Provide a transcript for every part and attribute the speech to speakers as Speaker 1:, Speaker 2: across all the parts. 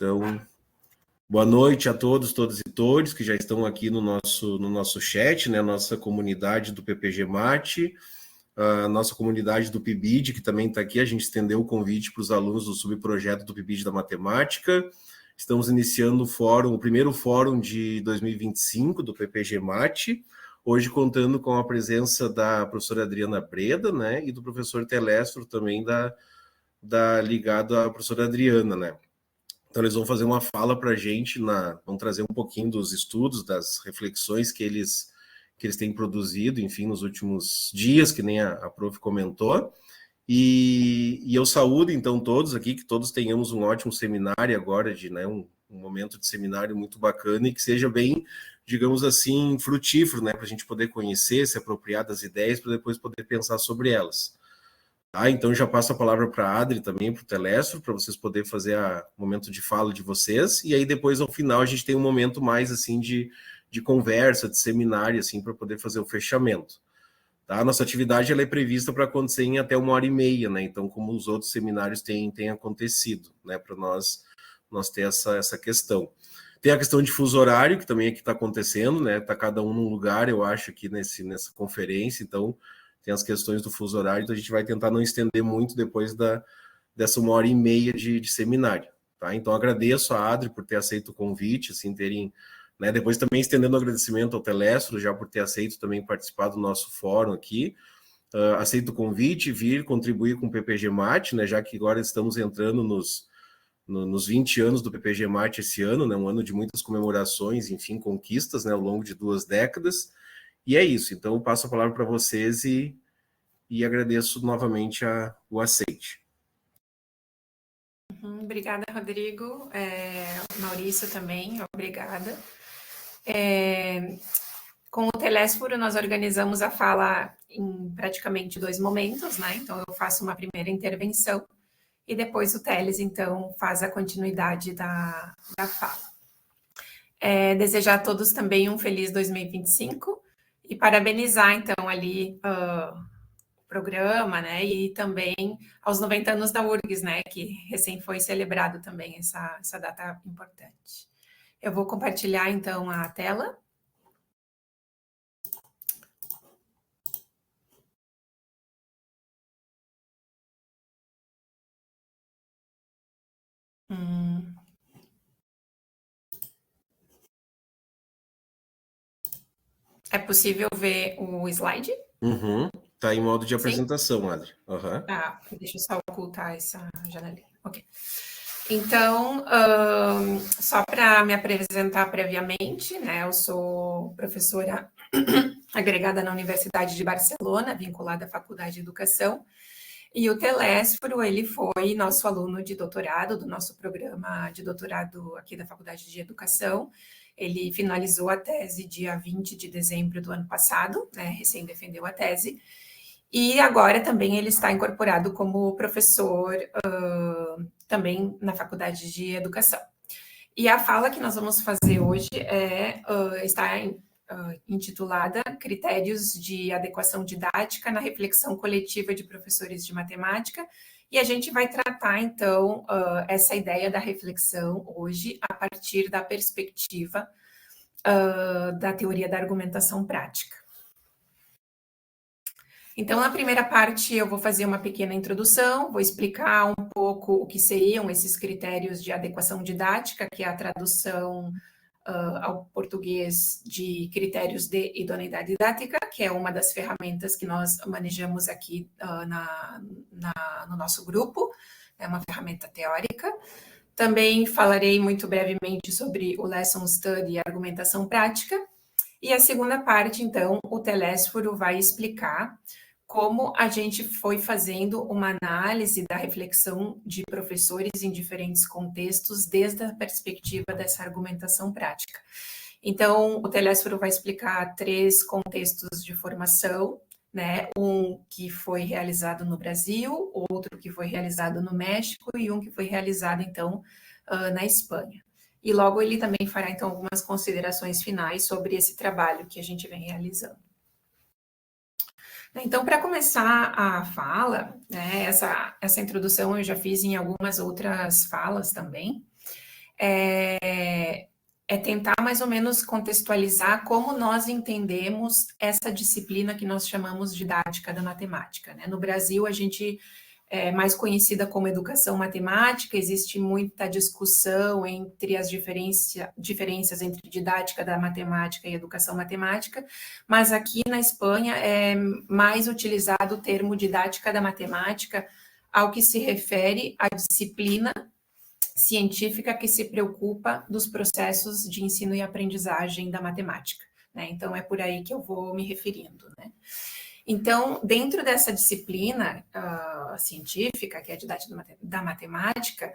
Speaker 1: Então, boa noite a todos, todas e todos que já estão aqui no nosso chat, né? Nossa comunidade do PPG Mate, a nossa comunidade do PIBID, que também está aqui. A gente estendeu o convite para os alunos do subprojeto do PIBID da Matemática. Estamos iniciando o primeiro fórum de 2025 do PPG Mate, hoje contando com a presença da professora Adriana Breda, né? E do professor Telestro também ligado à professora Adriana, né? Então, eles vão fazer uma fala para a gente, vão trazer um pouquinho dos estudos, das reflexões que eles têm produzido, enfim, nos últimos dias, que nem a prof comentou. E eu saúdo, então, todos aqui, que todos tenhamos um ótimo seminário agora, né, um momento de seminário muito bacana e que seja bem, digamos assim, frutífero, né, para a gente poder conhecer, se apropriar das ideias, para depois poder pensar sobre elas. Então já passo a palavra para a Adri também, para o Telestro, para vocês poderem fazer o momento de fala de vocês, e aí depois, ao final, a gente tem um momento mais, assim, de conversa, de seminário, assim, para poder fazer o fechamento. Tá? A nossa atividade ela é prevista para acontecer em até 1h30, né? Então, como os outros seminários têm acontecido, né? Para nós ter essa questão. Tem a questão de fuso horário, que também aqui está acontecendo, né? Está cada um num lugar, eu acho, aqui nessa conferência, então tem as questões do fuso horário, então a gente vai tentar não estender muito depois dessa 1h30 de seminário, tá? Então agradeço a Adri por ter aceito o convite, assim, terem, né, depois também estendendo o agradecimento ao Telestro, já por ter aceito também participar do nosso fórum aqui, aceito o convite, vir contribuir com o PPG Mate, né, já que agora estamos entrando nos 20 anos do PPG Mate esse ano, né, um ano de muitas comemorações, enfim, conquistas, né, ao longo de 2 décadas. E é isso, então eu passo a palavra para vocês e agradeço novamente o aceite.
Speaker 2: Obrigada, Rodrigo. Maurício também, obrigada. Com o Telésforo, nós organizamos a fala em praticamente 2 momentos, né? Então, eu faço uma primeira intervenção e depois o Teles, então, faz a continuidade da fala. Desejar a todos também um feliz 2025 e parabenizar, então, ali o programa, né, e também aos 90 anos da URGS, né, que recém foi celebrado também essa data importante. Eu vou compartilhar, então, a tela. É possível ver o slide?
Speaker 1: Tá em modo de apresentação, Adri.
Speaker 2: Tá, deixa eu só ocultar essa janelinha. Ok. Então, só para me apresentar previamente, né, eu sou professora agregada na Universidade de Barcelona, vinculada à Faculdade de Educação, e o Telésforo, ele foi nosso aluno de doutorado, do nosso programa de doutorado aqui da Faculdade de Educação. Ele finalizou a tese dia 20 de dezembro do ano passado, né, recém defendeu a tese, e agora também ele está incorporado como professor também na Faculdade de Educação. E a fala que nós vamos fazer hoje está intitulada Critérios de Adequação Didática na Reflexão Coletiva de Professores de Matemática, e a gente vai tratar, então, essa ideia da reflexão hoje a partir da perspectiva da teoria da argumentação prática. Então, na primeira parte, eu vou fazer uma pequena introdução, vou explicar um pouco o que seriam esses critérios de adequação didática, que é a tradução ao português de critérios de idoneidade didática, que é uma das ferramentas que nós manejamos aqui no nosso grupo, é uma ferramenta teórica. Também falarei muito brevemente sobre o Lesson Study e argumentação prática. E a segunda parte, então, o Telésforo vai explicar como a gente foi fazendo uma análise da reflexão de professores em diferentes contextos desde a perspectiva dessa argumentação prática. Então, o Telésforo vai explicar 3 contextos de formação, né? Um que foi realizado no Brasil, outro que foi realizado no México e um que foi realizado, então, na Espanha. E logo ele também fará, então, algumas considerações finais sobre esse trabalho que a gente vem realizando. Então, para começar a fala, né, essa introdução eu já fiz em algumas outras falas também, é tentar mais ou menos contextualizar como nós entendemos essa disciplina que nós chamamos de didática da matemática, né? No Brasil, a gente é mais conhecida como educação matemática, existe muita discussão entre as diferenças entre didática da matemática e educação matemática, mas aqui na Espanha é mais utilizado o termo didática da matemática ao que se refere à disciplina científica que se preocupa dos processos de ensino e aprendizagem da matemática, né? Então, é por aí que eu vou me referindo, né? Então, dentro dessa disciplina científica, que é a didática da matemática,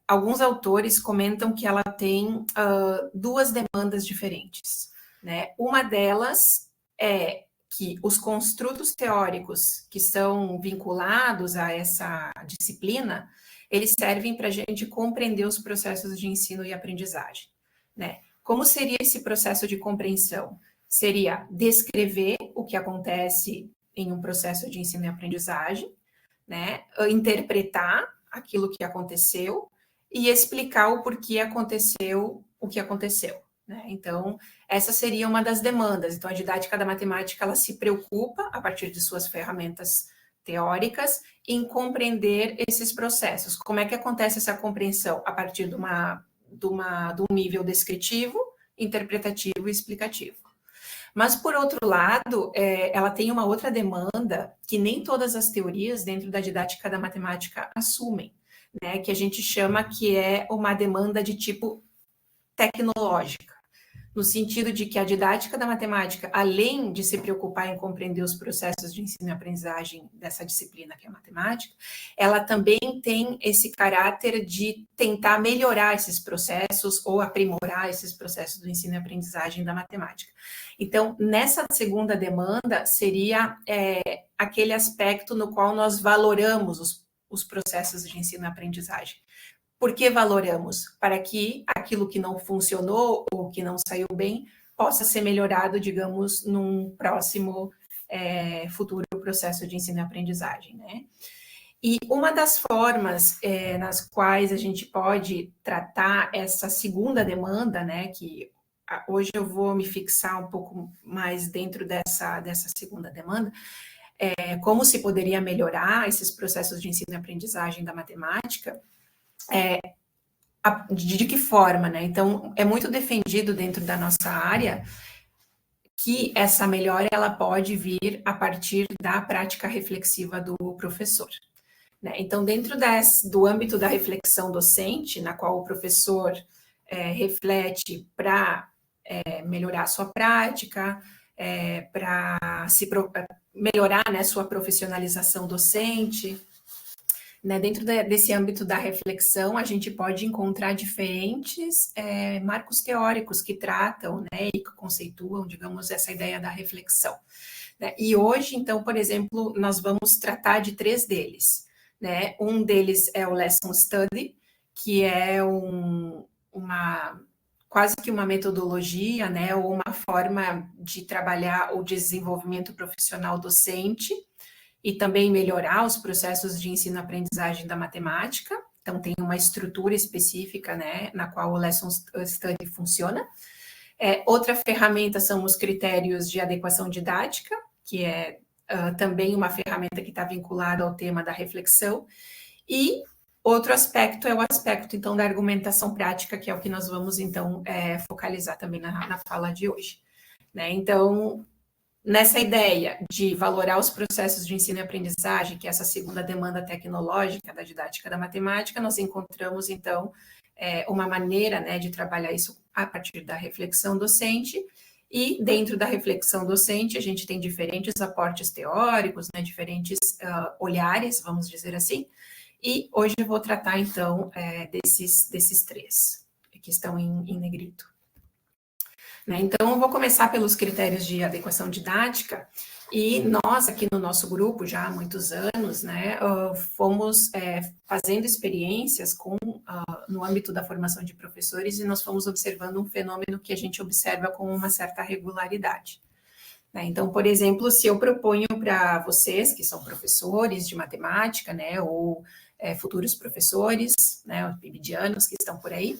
Speaker 2: alguns autores comentam que ela tem duas demandas diferentes, né? Uma delas é que os construtos teóricos que são vinculados a essa disciplina, eles servem para a gente compreender os processos de ensino e aprendizagem, né? Como seria esse processo de compreensão? Seria descrever o que acontece em um processo de ensino e aprendizagem, né? Interpretar aquilo que aconteceu e explicar o porquê aconteceu o que aconteceu, né? Então, essa seria uma das demandas. Então, a didática da matemática, ela se preocupa, a partir de suas ferramentas teóricas, em compreender esses processos. Como é que acontece essa compreensão? A partir de um nível descritivo, interpretativo e explicativo. Mas, por outro lado, ela tem uma outra demanda que nem todas as teorias dentro da didática da matemática assumem, né? Que a gente chama que é uma demanda de tipo tecnológica, no sentido de que a didática da matemática, além de se preocupar em compreender os processos de ensino e aprendizagem dessa disciplina que é a matemática, ela também tem esse caráter de tentar melhorar esses processos ou aprimorar esses processos do ensino e aprendizagem da matemática. Então, nessa segunda demanda, seria aquele aspecto no qual nós valoramos os processos de ensino e aprendizagem. Por que valoramos? Para que aquilo que não funcionou ou que não saiu bem possa ser melhorado, digamos, num próximo futuro processo de ensino e aprendizagem, né? E uma das formas nas quais a gente pode tratar essa segunda demanda, né, que hoje eu vou me fixar um pouco mais dentro dessa segunda demanda, como se poderia melhorar esses processos de ensino e aprendizagem da matemática, de que forma, né? Então, é muito defendido dentro da nossa área que essa melhora ela pode vir a partir da prática reflexiva do professor, né? Então, dentro do âmbito da reflexão docente, na qual o professor reflete para melhorar a sua prática, para melhorar, né, sua profissionalização docente, né, dentro desse âmbito da reflexão, a gente pode encontrar diferentes marcos teóricos que tratam, né, e que conceituam, digamos, essa ideia da reflexão, né? E hoje, então, por exemplo, nós vamos tratar de 3 deles, né? Um deles é o Lesson Study, que é quase que uma metodologia, né, ou uma forma de trabalhar o desenvolvimento profissional docente, e também melhorar os processos de ensino-aprendizagem da matemática. Então, tem uma estrutura específica, né, na qual o Lesson Study funciona. Outra ferramenta são os critérios de adequação didática, que é também uma ferramenta que está vinculada ao tema da reflexão. E outro aspecto é o aspecto, então, da argumentação prática, que é o que nós vamos, então, focalizar também na fala de hoje, né? Então, nessa ideia de valorar os processos de ensino e aprendizagem, que é essa segunda demanda tecnológica da didática da matemática, nós encontramos, então, uma maneira, né, de trabalhar isso a partir da reflexão docente, e dentro da reflexão docente a gente tem diferentes aportes teóricos, né, diferentes olhares, vamos dizer assim, e hoje eu vou tratar, então, desses 3, que estão em negrito. Então, eu vou começar pelos critérios de adequação didática, e nós, aqui no nosso grupo, já há muitos anos, né, fomos fazendo experiências no âmbito da formação de professores, e nós fomos observando um fenômeno que a gente observa com uma certa regularidade, né? Então, por exemplo, se eu proponho para vocês, que são professores de matemática, né, ou futuros professores, né, os PIBidianos que estão por aí,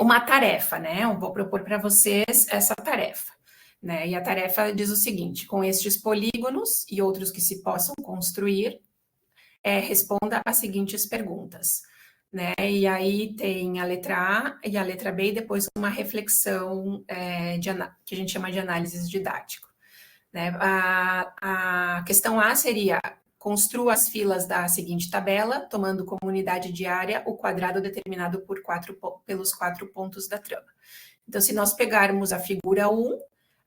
Speaker 2: uma tarefa, né? Eu vou propor para vocês essa tarefa, né? E a tarefa diz o seguinte: com estes polígonos e outros que se possam construir, responda as seguintes perguntas, né? E aí tem a letra A e a letra B, e depois uma reflexão que a gente chama de análise didático, né? A questão A seria: construa as filas da seguinte tabela, tomando como unidade de área o quadrado determinado pelos 4 pontos da trama. Então, se nós pegarmos a figura 1,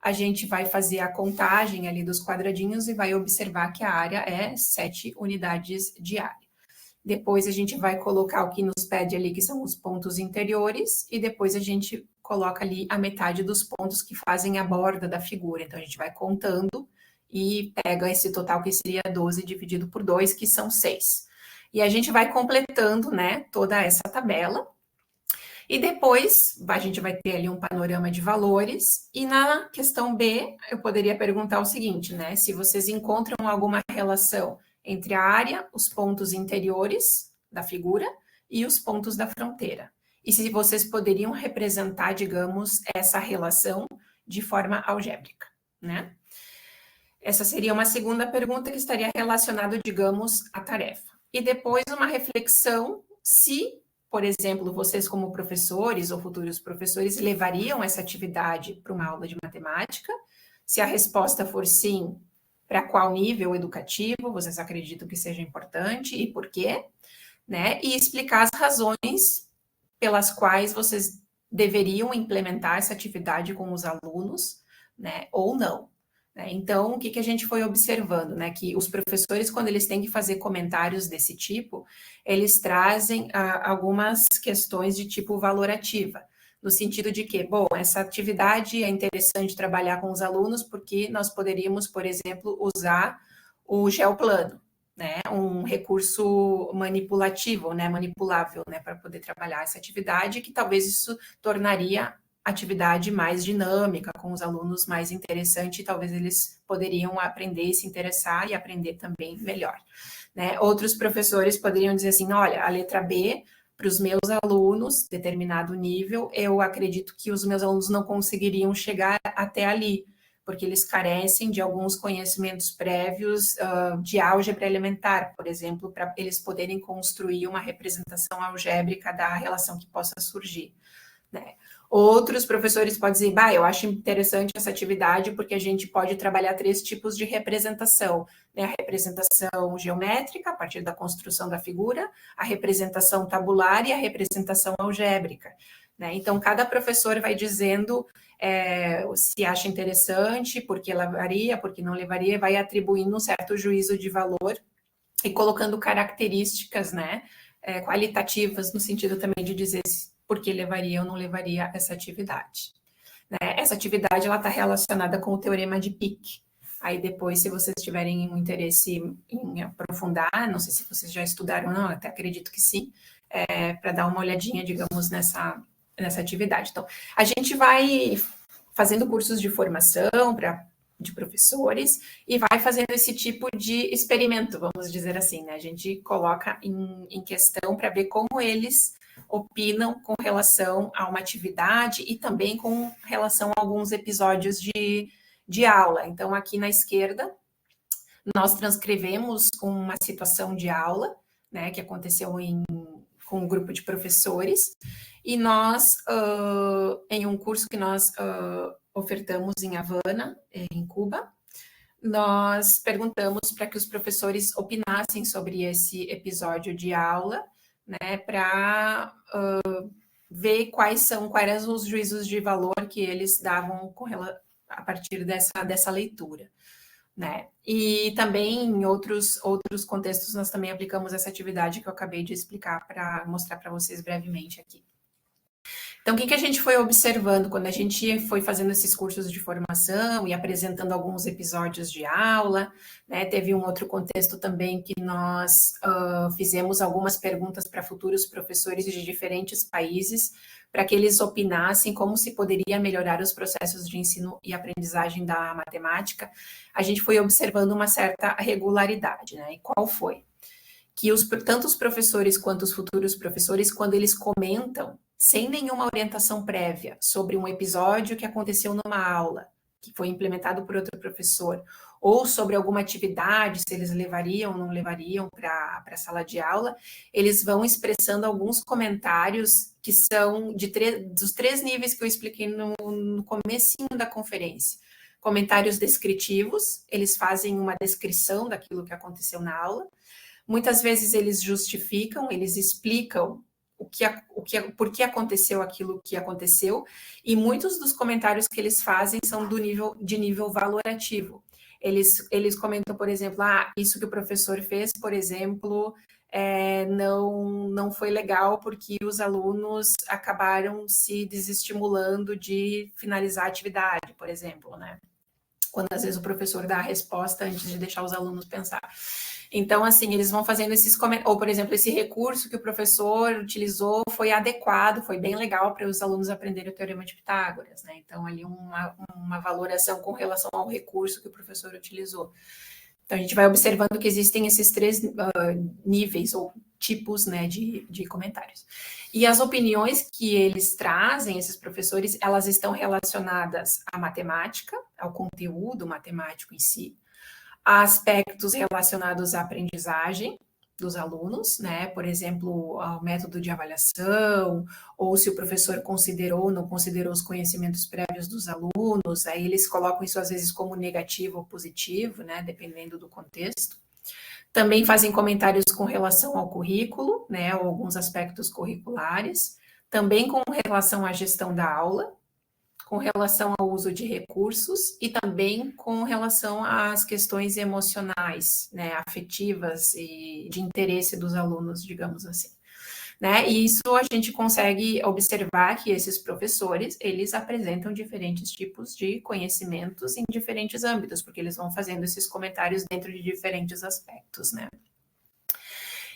Speaker 2: a gente vai fazer a contagem ali dos quadradinhos e vai observar que a área é 7 unidades de área. Depois a gente vai colocar o que nos pede ali, que são os pontos interiores, e depois a gente coloca ali a metade dos pontos que fazem a borda da figura. Então, a gente vai contando e pega esse total, que seria 12 dividido por 2, que são 6. E a gente vai completando, né, toda essa tabela. E depois a gente vai ter ali um panorama de valores. E na questão B, eu poderia perguntar o seguinte, né? Se vocês encontram alguma relação entre a área, os pontos interiores da figura e os pontos da fronteira. E se vocês poderiam representar, digamos, essa relação de forma algébrica, né? Essa seria uma segunda pergunta que estaria relacionada, digamos, à tarefa. E depois uma reflexão se, por exemplo, vocês como professores ou futuros professores levariam essa atividade para uma aula de matemática. Se a resposta for sim, para qual nível educativo vocês acreditam que seja importante e por quê, né? E explicar as razões pelas quais vocês deveriam implementar essa atividade com os alunos, né? Ou não. Então, o que a gente foi observando, né? Que os professores, quando eles têm que fazer comentários desse tipo, eles trazem algumas questões de tipo valorativa, no sentido de que, bom, essa atividade é interessante trabalhar com os alunos porque nós poderíamos, por exemplo, usar o geoplano, né? Um recurso manipulativo, né? Manipulável, né? Para poder trabalhar essa atividade, que talvez isso tornaria atividade mais dinâmica, com os alunos mais interessante, e talvez eles poderiam aprender e se interessar e aprender também melhor, né? Outros professores poderiam dizer assim, olha, a letra B, para os meus alunos, determinado nível, eu acredito que os meus alunos não conseguiriam chegar até ali, porque eles carecem de alguns conhecimentos prévios de álgebra elementar, por exemplo, para eles poderem construir uma representação algébrica da relação que possa surgir, né? Outros professores podem dizer, eu acho interessante essa atividade porque a gente pode trabalhar 3 tipos de representação, né? A representação geométrica, a partir da construção da figura, a representação tabular e a representação algébrica, né? Então, cada professor vai dizendo se acha interessante, por que levaria, por que não levaria, vai atribuindo um certo juízo de valor e colocando características, né, qualitativas, no sentido também de dizer por que levaria ou não levaria essa atividade, né? Essa atividade ela está relacionada com o teorema de Pick. Aí depois, se vocês tiverem um interesse em aprofundar, não sei se vocês já estudaram ou não, até acredito que sim, para dar uma olhadinha, digamos, nessa atividade. Então, a gente vai fazendo cursos de formação de professores e vai fazendo esse tipo de experimento, vamos dizer assim, né? A gente coloca em questão para ver como eles opinam com relação a uma atividade e também com relação a alguns episódios de aula. Então, aqui na esquerda, nós transcrevemos uma situação de aula, né, que aconteceu com um grupo de professores, e nós, em um curso que nós ofertamos em Havana, em Cuba, nós perguntamos para que os professores opinassem sobre esse episódio de aula, né, para ver quais eram os juízos de valor que eles davam a partir dessa leitura, né? E também em outros contextos nós também aplicamos essa atividade que eu acabei de explicar para mostrar para vocês brevemente aqui. Então, o que a gente foi observando quando a gente foi fazendo esses cursos de formação e apresentando alguns episódios de aula, né? Teve um outro contexto também que nós fizemos algumas perguntas para futuros professores de diferentes países, para que eles opinassem como se poderia melhorar os processos de ensino e aprendizagem da matemática. A gente foi observando uma certa regularidade, né? E qual foi? que tanto os professores quanto os futuros professores, quando eles comentam, sem nenhuma orientação prévia, sobre um episódio que aconteceu numa aula, que foi implementado por outro professor, ou sobre alguma atividade, se eles levariam ou não levariam para a sala de aula, eles vão expressando alguns comentários que são dos 3 níveis que eu expliquei no comecinho da conferência. Comentários descritivos, eles fazem uma descrição daquilo que aconteceu na aula. Muitas vezes eles justificam, eles explicam por que aconteceu aquilo que aconteceu, e muitos dos comentários que eles fazem são de nível valorativo. Eles comentam, por exemplo, isso que o professor fez, por exemplo, não foi legal porque os alunos acabaram se desestimulando de finalizar a atividade, por exemplo, né? Quando às vezes o professor dá a resposta antes de deixar os alunos pensar. Então, assim, eles vão fazendo esses comentários, ou, por exemplo, esse recurso que o professor utilizou foi adequado, foi bem legal para os alunos aprenderem o Teorema de Pitágoras, né? Então, ali uma valoração com relação ao recurso que o professor utilizou. Então, a gente vai observando que existem esses 3 níveis ou tipos, né, de comentários. E as opiniões que eles trazem, esses professores, elas estão relacionadas à matemática, ao conteúdo matemático em si, a aspectos relacionados à aprendizagem dos alunos, né? Por exemplo, ao método de avaliação, ou se o professor considerou ou não considerou os conhecimentos prévios dos alunos, aí eles colocam isso às vezes como negativo ou positivo, né? Dependendo do contexto. Também fazem comentários com relação ao currículo, né? Ou alguns aspectos curriculares. Também com relação à gestão da aula, com relação ao uso de recursos e também com relação às questões emocionais, né, afetivas e de interesse dos alunos, digamos assim. Né? E isso a gente consegue observar que esses professores, eles apresentam diferentes tipos de conhecimentos em diferentes âmbitos, porque eles vão fazendo esses comentários dentro de diferentes aspectos, né?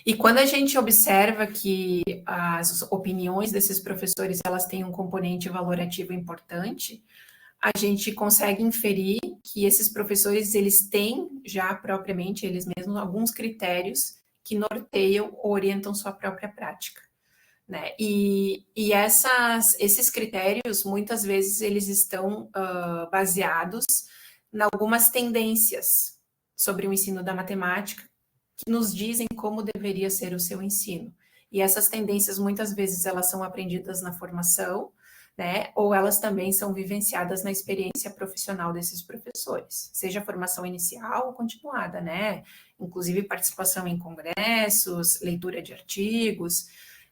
Speaker 2: E quando a gente observa que as opiniões desses professores, elas têm um componente valorativo importante, a gente consegue inferir que esses professores, eles têm já propriamente, eles mesmos, alguns critérios que norteiam ou orientam sua própria prática, né? E esses critérios, muitas vezes, eles estão baseados em algumas tendências sobre o ensino da matemática, que nos dizem como deveria ser o seu ensino. E essas tendências, muitas vezes, elas são aprendidas na formação, né? Ou elas também são vivenciadas na experiência profissional desses professores, seja formação inicial ou continuada, né? Inclusive participação em congressos, leitura de artigos,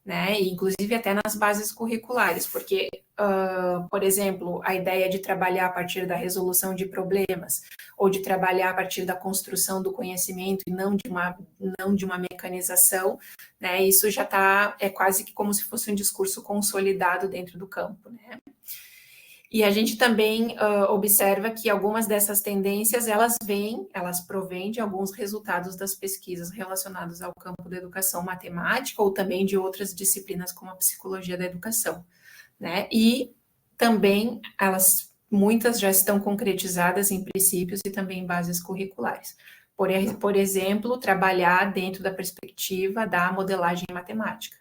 Speaker 2: né? E inclusive até nas bases curriculares, porque, por exemplo, a ideia de trabalhar a partir da resolução de problemas, ou de trabalhar a partir da construção do conhecimento e não de uma mecanização, né? Isso já é quase que como se fosse um discurso consolidado dentro do campo, né? E a gente também observa que algumas dessas tendências, elas provêm de alguns resultados das pesquisas relacionadas ao campo da educação matemática ou também de outras disciplinas como a psicologia da educação, né? E também muitas já estão concretizadas em princípios e também em bases curriculares. Por exemplo, trabalhar dentro da perspectiva da modelagem matemática,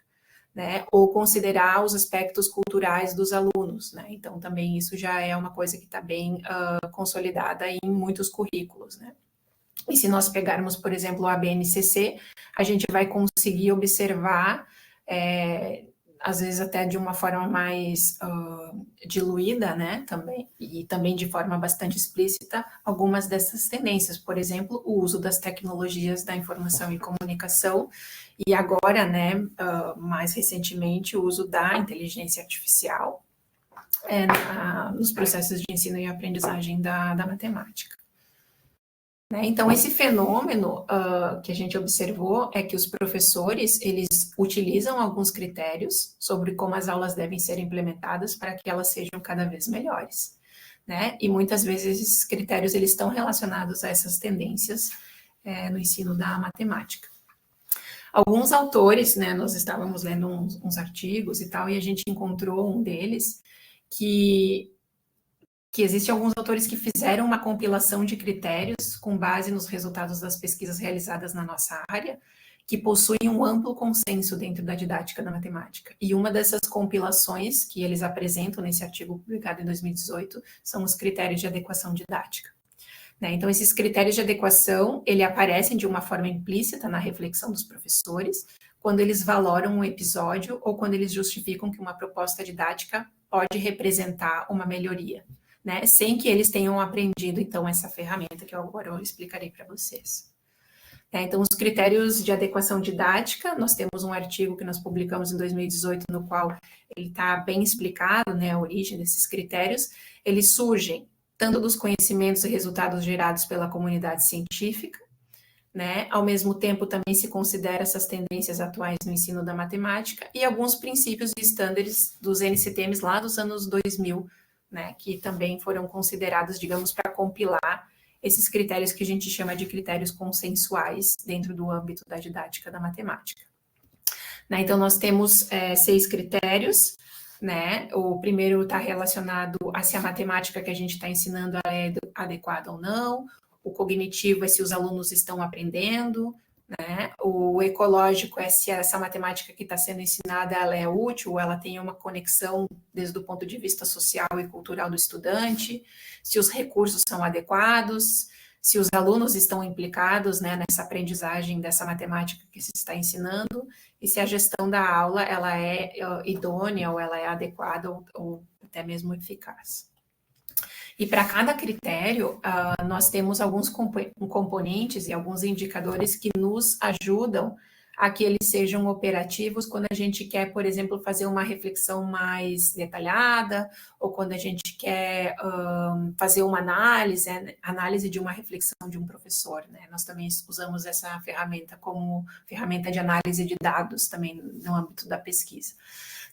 Speaker 2: né? Ou considerar os aspectos culturais dos alunos, né? Então, também isso já é uma coisa que está bem consolidada em muitos currículos, né? E se nós pegarmos, por exemplo, a BNCC, a gente vai conseguir observar, às vezes até de uma forma mais diluída, né, também, e também de forma bastante explícita, algumas dessas tendências. Por exemplo, o uso das tecnologias da informação e comunicação, e agora, né, mais recentemente, o uso da inteligência artificial nos processos de ensino e aprendizagem da matemática. Então, esse fenômeno que a gente observou é que os professores, eles utilizam alguns critérios sobre como as aulas devem ser implementadas para que elas sejam cada vez melhores, né? E muitas vezes esses critérios, eles estão relacionados a essas tendências no ensino da matemática. Alguns autores, né, nós estávamos lendo uns artigos e tal, e a gente encontrou um deles que existem alguns autores que fizeram uma compilação de critérios com base nos resultados das pesquisas realizadas na nossa área, que possuem um amplo consenso dentro da didática da matemática. E uma dessas compilações que eles apresentam nesse artigo publicado em 2018 são os critérios de adequação didática. Né? Então, esses critérios de adequação, ele aparecem de uma forma implícita na reflexão dos professores, quando eles valoram um episódio ou quando eles justificam que uma proposta didática pode representar uma melhoria, né? Sem que eles tenham aprendido, então, essa ferramenta que eu agora explicarei para vocês. Então, os critérios de adequação didática, nós temos um artigo que nós publicamos em 2018, no qual ele está bem explicado, né, a origem desses critérios. Eles surgem tanto dos conhecimentos e resultados gerados pela comunidade científica, né, ao mesmo tempo também se considera essas tendências atuais no ensino da matemática e alguns princípios e estándares dos NCTMs lá dos anos 2000, né, que também foram considerados, digamos, para compilar esses critérios que a gente chama de critérios consensuais dentro do âmbito da didática da matemática. Né, então, nós temos 6 critérios, né? O primeiro está relacionado a se a matemática que a gente está ensinando é adequada ou não, o cognitivo é se os alunos estão aprendendo, né? O ecológico é se essa matemática que está sendo ensinada ela é útil, ela tem uma conexão desde o ponto de vista social e cultural do estudante, se os recursos são adequados, se os alunos estão implicados, né, nessa aprendizagem dessa matemática que se está ensinando, e se a gestão da aula ela é idônea ou ela é adequada ou até mesmo eficaz. E para cada critério, nós temos alguns componentes e alguns indicadores que nos ajudam a que eles sejam operativos quando a gente quer, por exemplo, fazer uma reflexão mais detalhada, ou quando a gente quer fazer uma análise de uma reflexão de um professor, né? Nós também usamos essa ferramenta como ferramenta de análise de dados também no âmbito da pesquisa.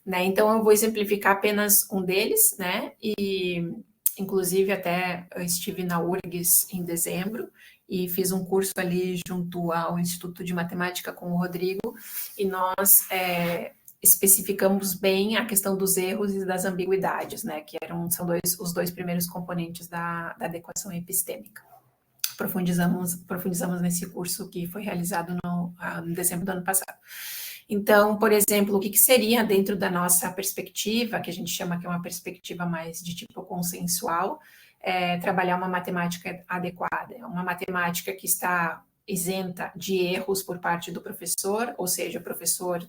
Speaker 2: Né? Então, eu vou exemplificar apenas um deles, né? E, inclusive, até eu estive na URGS em dezembro, e fiz um curso ali junto ao Instituto de Matemática com o Rodrigo, e nós especificamos bem a questão dos erros e das ambiguidades, né, que são os dois primeiros componentes da adequação epistêmica. Profundizamos nesse curso que foi realizado em dezembro do ano passado. Então, por exemplo, o que seria dentro da nossa perspectiva, que a gente chama que é uma perspectiva mais de tipo consensual, trabalhar uma matemática adequada, uma matemática que está isenta de erros por parte do professor, ou seja, o professor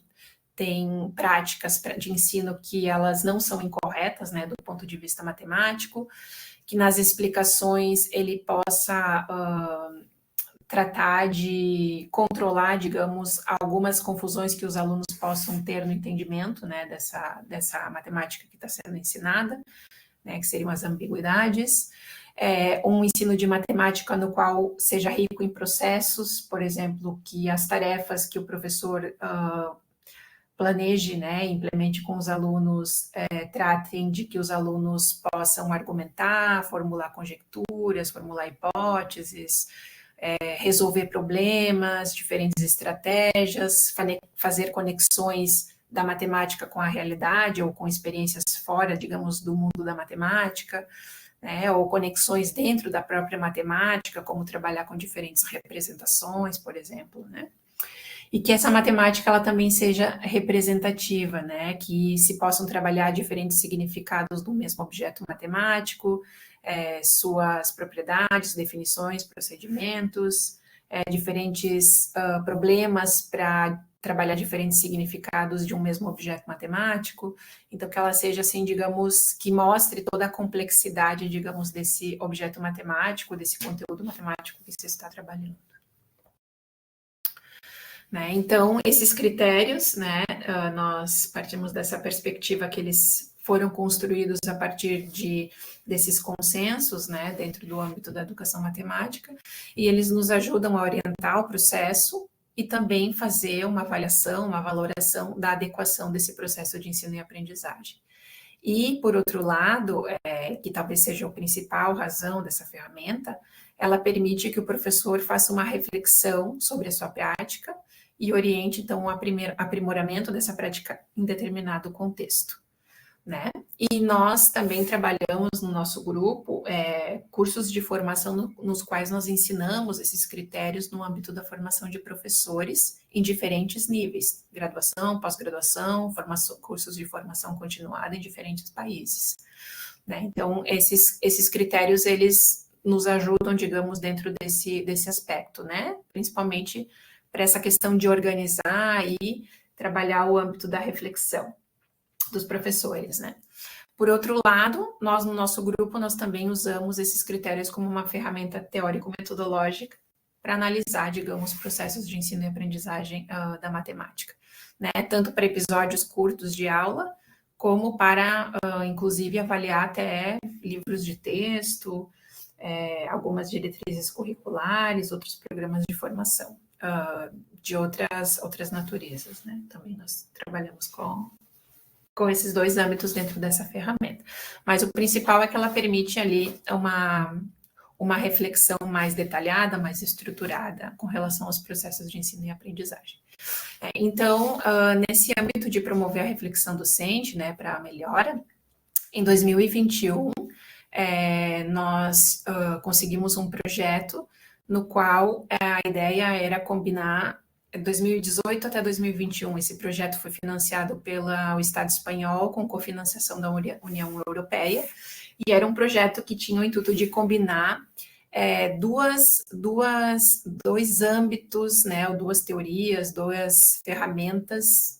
Speaker 2: tem práticas de ensino que elas não são incorretas, né, do ponto de vista matemático, que nas explicações ele possa tratar de controlar, digamos, algumas confusões que os alunos possam ter no entendimento, né, dessa matemática que está sendo ensinada, né, que seriam as ambiguidades, um ensino de matemática no qual seja rico em processos, por exemplo, que as tarefas que o professor planeje, né, implemente com os alunos, tratem de que os alunos possam argumentar, formular conjecturas, formular hipóteses, resolver problemas, diferentes estratégias, fazer conexões da matemática com a realidade ou com experiências fora, digamos, do mundo da matemática, né, ou conexões dentro da própria matemática, como trabalhar com diferentes representações, por exemplo, né? E que essa matemática ela também seja representativa, né? Que se possam trabalhar diferentes significados do mesmo objeto matemático, suas propriedades, definições, procedimentos, diferentes problemas para trabalhar diferentes significados de um mesmo objeto matemático. Então, que ela seja, assim, digamos, que mostre toda a complexidade, digamos, desse objeto matemático, desse conteúdo matemático que você está trabalhando. Né? Então, esses critérios, né, nós partimos dessa perspectiva que eles foram construídos a partir desses consensos, né, dentro do âmbito da educação matemática, e eles nos ajudam a orientar o processo e também fazer uma avaliação, uma valoração da adequação desse processo de ensino e aprendizagem. E, por outro lado, que talvez seja a principal razão dessa ferramenta, ela permite que o professor faça uma reflexão sobre a sua prática e oriente, então, o aprimoramento dessa prática em determinado contexto. né? E nós também trabalhamos no nosso grupo cursos de formação nos quais nós ensinamos esses critérios no âmbito da formação de professores em diferentes níveis, graduação, pós-graduação, cursos de formação continuada em diferentes países, né? Então, esses critérios, eles nos ajudam, digamos, dentro desse aspecto, né? Principalmente para essa questão de organizar e trabalhar o âmbito da reflexão dos professores, né? Por outro lado, nós no nosso grupo, nós também usamos esses critérios como uma ferramenta teórico-metodológica para analisar, digamos, processos de ensino e aprendizagem da matemática, né? Tanto para episódios curtos de aula, como para, inclusive, avaliar até livros de texto, algumas diretrizes curriculares, outros programas de formação de outras naturezas, né? Também nós trabalhamos com esses dois âmbitos dentro dessa ferramenta. Mas o principal é que ela permite ali uma reflexão mais detalhada, mais estruturada com relação aos processos de ensino e aprendizagem. Então, nesse âmbito de promover a reflexão docente, né, para a melhora, em 2021, nós conseguimos um projeto no qual a ideia era combinar 2018 até 2021, esse projeto foi financiado pelo Estado espanhol com cofinanciação da União Europeia, e era um projeto que tinha o intuito de combinar dois âmbitos, né, ou duas teorias, duas ferramentas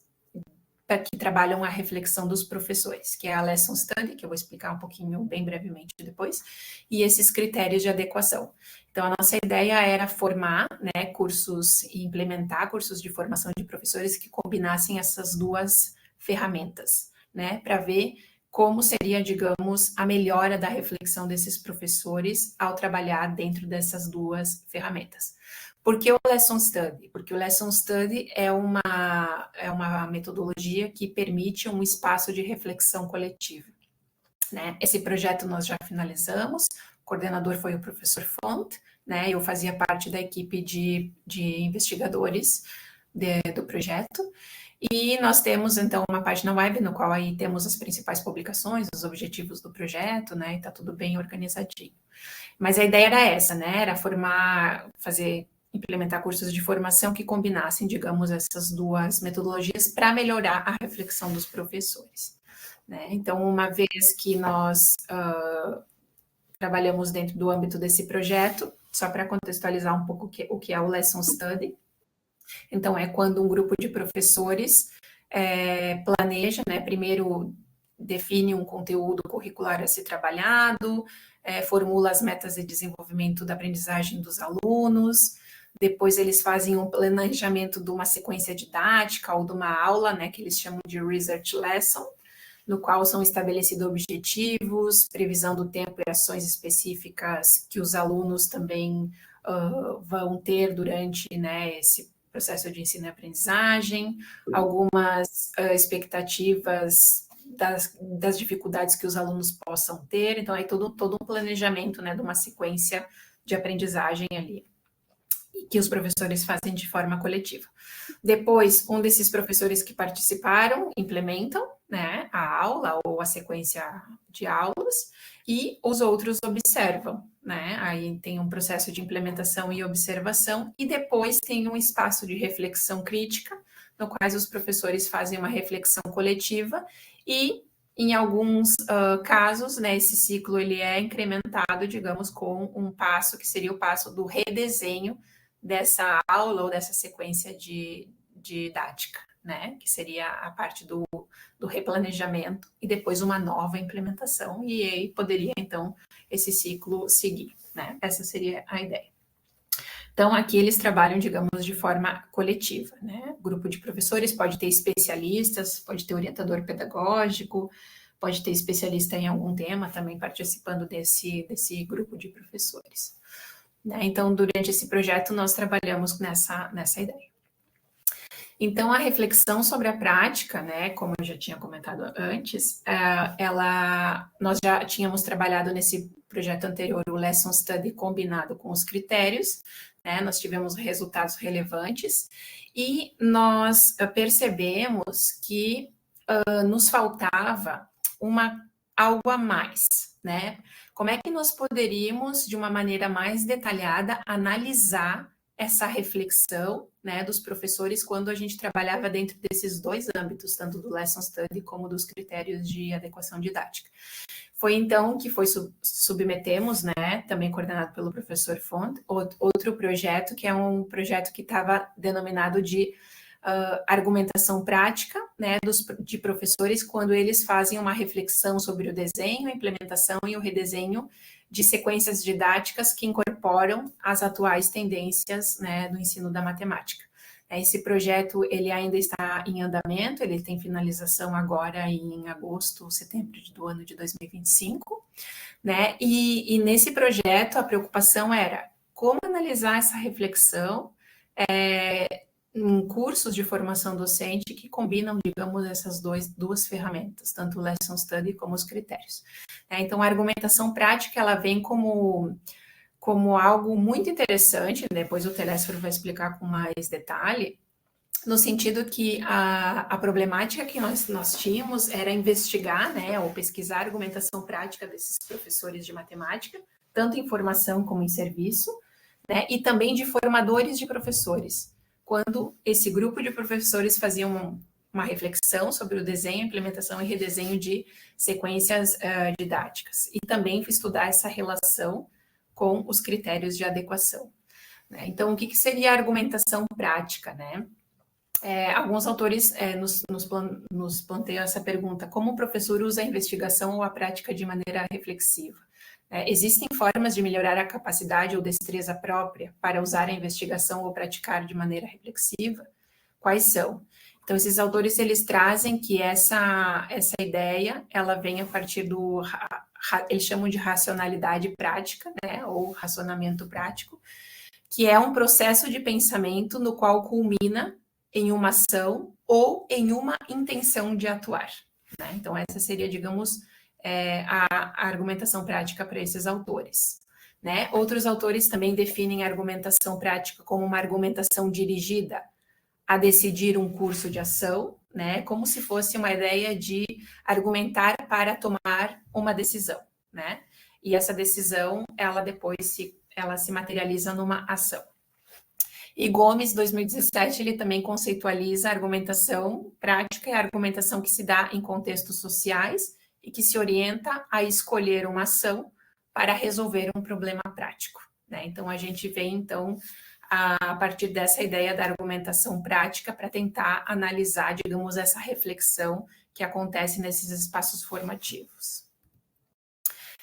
Speaker 2: que trabalham a reflexão dos professores, que é a Lesson Study, que eu vou explicar um pouquinho, bem brevemente depois, e esses critérios de adequação. Então, a nossa ideia era formar, né, cursos e implementar cursos de formação de professores que combinassem essas duas ferramentas, né, para ver como seria, digamos, a melhora da reflexão desses professores ao trabalhar dentro dessas duas ferramentas. Por que o Lesson Study? Porque o Lesson Study é uma metodologia que permite um espaço de reflexão coletiva, né? Esse projeto nós já finalizamos, o coordenador foi o professor Font, né? Eu fazia parte da equipe de investigadores do projeto, e nós temos, então, uma página web no qual aí temos as principais publicações, os objetivos do projeto, né? E tá tudo bem organizadinho. Mas a ideia era essa, né? Era implementar cursos de formação que combinassem, digamos, essas duas metodologias para melhorar a reflexão dos professores, né? Então, uma vez que nós trabalhamos dentro do âmbito desse projeto, só para contextualizar um pouco o que é o Lesson Study, então é quando um grupo de professores planeja, né, primeiro define um conteúdo curricular a ser trabalhado, formula as metas de desenvolvimento da aprendizagem dos alunos, depois eles fazem um planejamento de uma sequência didática ou de uma aula, né, que eles chamam de research lesson, no qual são estabelecidos objetivos, previsão do tempo e ações específicas que os alunos também vão ter durante, né, esse processo de ensino e aprendizagem, algumas expectativas das dificuldades que os alunos possam ter, então aí todo um planejamento, né, de uma sequência de aprendizagem ali, que os professores fazem de forma coletiva. Depois, um desses professores que participaram implementam, né, a aula ou a sequência de aulas, e os outros observam, né? Aí tem um processo de implementação e observação, e depois tem um espaço de reflexão crítica, no qual os professores fazem uma reflexão coletiva, e em alguns casos, né, esse ciclo ele é incrementado, digamos, com um passo que seria o passo do redesenho dessa aula ou dessa sequência de didática, né? Que seria a parte do replanejamento e depois uma nova implementação, e aí poderia, então, esse ciclo seguir, né? Essa seria a ideia. Então, aqui eles trabalham, digamos, de forma coletiva, né? O grupo de professores pode ter especialistas, pode ter orientador pedagógico, pode ter especialista em algum tema também participando desse grupo de professores, né? Então, durante esse projeto, nós trabalhamos nessa ideia. Então, a reflexão sobre a prática, né, como eu já tinha comentado antes, nós já tínhamos trabalhado nesse projeto anterior o Lesson Study combinado com os critérios, né, nós tivemos resultados relevantes, e nós percebemos que nos faltava algo a mais, né? Como é que nós poderíamos, de uma maneira mais detalhada, analisar essa reflexão, né, dos professores quando a gente trabalhava dentro desses dois âmbitos, tanto do Lesson Study como dos critérios de adequação didática. Foi então que submetemos, né, também coordenado pelo professor Font, outro projeto, que é um projeto que estava denominado de argumentação prática, né, de professores quando eles fazem uma reflexão sobre o desenho, a implementação e o redesenho de sequências didáticas que incorporam as atuais tendências, né, do ensino da matemática. Esse projeto ele ainda está em andamento, ele tem finalização agora em agosto, setembro do ano de 2025, né? E nesse projeto a preocupação era como analisar essa reflexão em cursos de formação docente que combinam, digamos, essas duas ferramentas, tanto o Lesson Study como os critérios. Então, a argumentação prática, ela vem como algo muito interessante, depois o Telésforo vai explicar com mais detalhe, no sentido que a problemática que nós tínhamos era investigar, né, ou pesquisar a argumentação prática desses professores de matemática, tanto em formação como em serviço, né, e também de formadores de professores. Quando esse grupo de professores fazia uma reflexão sobre o desenho, implementação e redesenho de sequências didáticas. E também estudar essa relação com os critérios de adequação, né? Então, o que seria a argumentação prática, né? Alguns autores nos planteiam essa pergunta: como o professor usa a investigação ou a prática de maneira reflexiva? Existem formas de melhorar a capacidade ou destreza própria para usar a investigação ou praticar de maneira reflexiva? Quais são? Então, esses autores, eles trazem que essa ideia, ela vem a partir eles chamam de racionalidade prática, né, ou racionamento prático, que é um processo de pensamento no qual culmina em uma ação ou em uma intenção de atuar, né? Então, essa seria, digamos, a argumentação prática para esses autores, né? Outros autores também definem a argumentação prática como uma argumentação dirigida a decidir um curso de ação, né? Como se fosse uma ideia de argumentar para tomar uma decisão, né? E essa decisão, ela depois se materializa numa ação. E Gomes, 2017, ele também conceitualiza a argumentação prática e a argumentação que se dá em contextos sociais e que se orienta a escolher uma ação para resolver um problema prático, né? Então, a gente vem, então, a partir dessa ideia da argumentação prática para tentar analisar, digamos, essa reflexão que acontece nesses espaços formativos.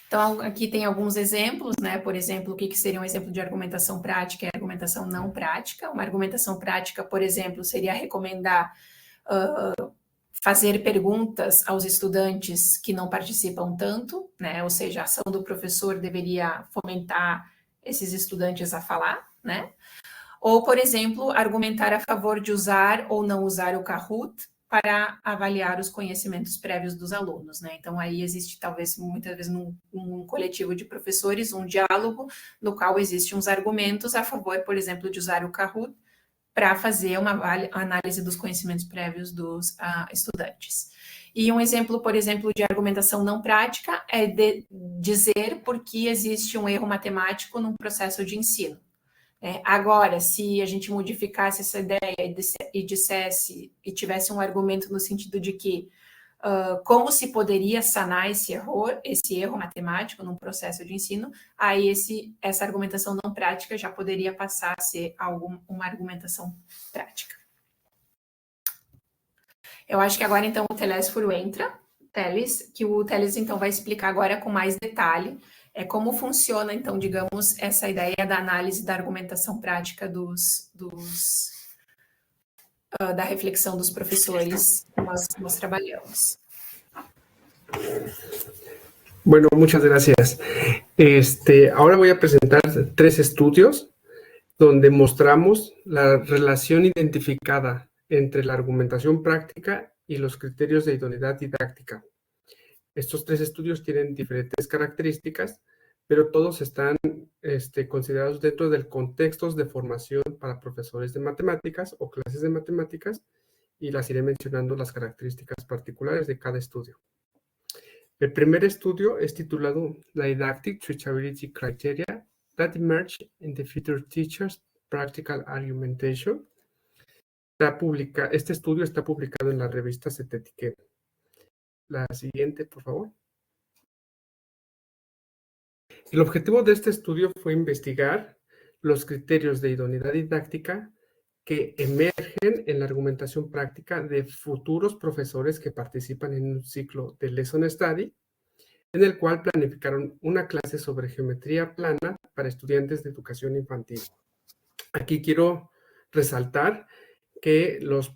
Speaker 2: Então, aqui tem alguns exemplos, né? Por exemplo, o que seria um exemplo de argumentação prática e argumentação não prática. Uma argumentação prática, por exemplo, seria recomendar fazer perguntas aos estudantes que não participam tanto, né? Ou seja, a ação do professor deveria fomentar esses estudantes a falar, né? Ou, por exemplo, argumentar a favor de usar ou não usar o Kahoot para avaliar os conhecimentos prévios dos alunos, né? Então, aí existe, talvez, muitas vezes, num coletivo de professores, um diálogo no qual existem uns argumentos a favor, por exemplo, de usar o Kahoot para fazer uma análise dos conhecimentos prévios dos estudantes. E um exemplo, por exemplo, de argumentação não prática é de dizer por que existe um erro matemático num processo de ensino. Agora, se a gente modificasse essa ideia e dissesse, e tivesse um argumento no sentido de que como se poderia sanar esse erro matemático num processo de ensino, aí essa argumentação não prática já poderia passar a ser uma argumentação prática. Eu acho que agora, então, o Telésforo entra, que o Teles, então, vai explicar agora com mais detalhe como funciona, então, digamos, essa ideia da análise da argumentação prática da reflexão dos profesores que nós trabajamos.
Speaker 3: Bueno, muchas gracias. Ahora voy a presentar 3 estudios donde mostramos la relación identificada entre la argumentación práctica y los criterios de idoneidad didáctica. Estos 3 estudios tienen diferentes características, pero todos están considerados dentro del contextos de formación para profesores de matemáticas o clases de matemáticas, y las iré mencionando las características particulares de cada estudio. El primer estudio es titulado Didactic Teachability Criteria that Emerge in the Future Teachers' Practical Argumentation. Este estudio está publicado en la revista CETETIQUEM. La siguiente, por favor. El objetivo de este estudio fue investigar los criterios de idoneidad didáctica que emergen en la argumentación práctica de futuros profesores que participan en un ciclo de Lesson Study, en el cual planificaron una clase sobre geometría plana para estudiantes de educación infantil. Aquí quiero resaltar que los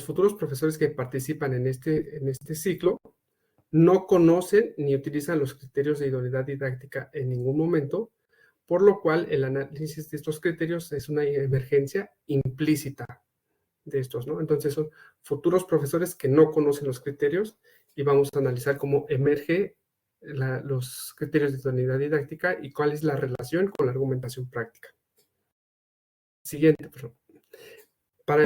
Speaker 3: futuros profesores que participan en este ciclo no conocen ni utilizan los criterios de idoneidad didáctica en ningún momento, por lo cual el análisis de estos criterios es una emergencia implícita de estos, ¿no? Entonces son futuros profesores que no conocen los criterios y vamos a analizar cómo emerge los criterios de idoneidad didáctica y cuál es la relación con la argumentación práctica. Siguiente, por favor. Para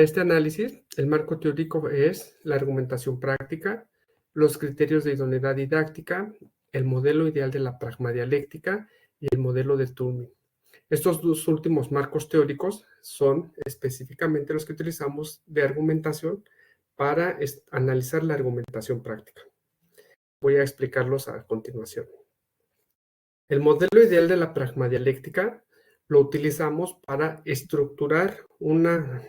Speaker 3: este análisis, el marco teórico es la argumentación práctica, los criterios de idoneidad didáctica, el modelo ideal de la pragmadialéctica y el modelo de Turing. Estos dos últimos marcos teóricos son específicamente los que utilizamos de argumentación para analizar la argumentación práctica. Voy a explicarlos a continuación. El modelo ideal de la pragmadialéctica lo utilizamos para estructurar una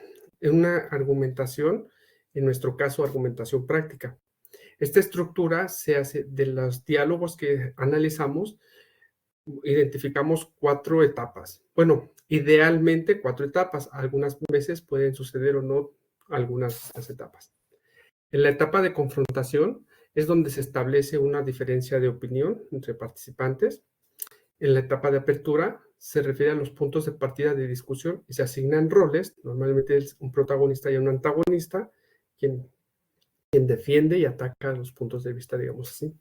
Speaker 3: argumentación, en nuestro caso, argumentación práctica. Esta estructura se hace de los diálogos que analizamos, identificamos 4 etapas. Bueno, idealmente 4 etapas. Algunas veces pueden suceder o no algunas de estas etapas. En la etapa de confrontación es donde se establece una diferencia de opinión entre participantes. En la etapa de apertura se refiere a los puntos de partida de discusión y se asignan roles. Normalmente es un protagonista y un antagonista, quien defiende y ataca los puntos de vista, digamos así.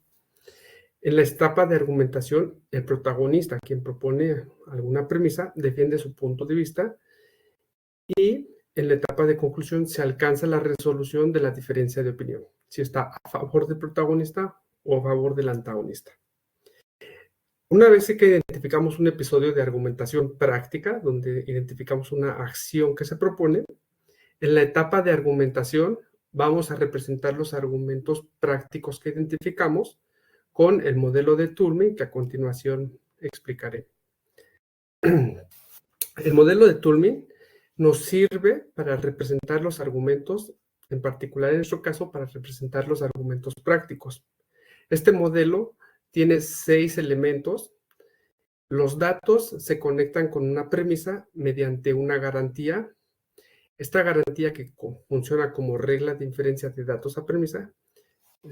Speaker 3: En la etapa de argumentación, el protagonista, quien propone alguna premisa, defiende su punto de vista y en la etapa de conclusión se alcanza la resolución de la diferencia de opinión, si está a favor del protagonista o a favor del antagonista. Una vez que identificamos un episodio de argumentación práctica, donde identificamos una acción que se propone, en la etapa de argumentación vamos a representar los argumentos prácticos que identificamos con el modelo de Turing, que a continuación explicaré. El modelo de Turing nos sirve para representar los argumentos, en particular en nuestro caso, para representar los argumentos prácticos. Este modelo tiene 6 elementos. Los datos se conectan con una premisa mediante una garantía. Esta garantía, que funciona como regla de inferencia de datos a premisa,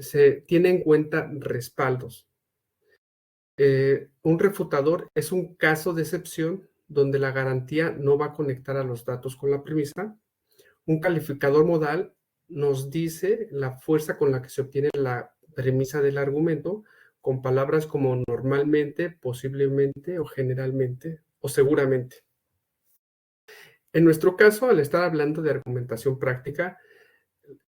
Speaker 3: se tiene en cuenta respaldos. Un refutador es un caso de excepción donde la garantía no va a conectar a los datos con la premisa. Un calificador modal nos dice la fuerza con la que se obtiene la premisa del argumento, con palabras como normalmente, posiblemente o generalmente o seguramente. En nuestro caso, al estar hablando de argumentación práctica,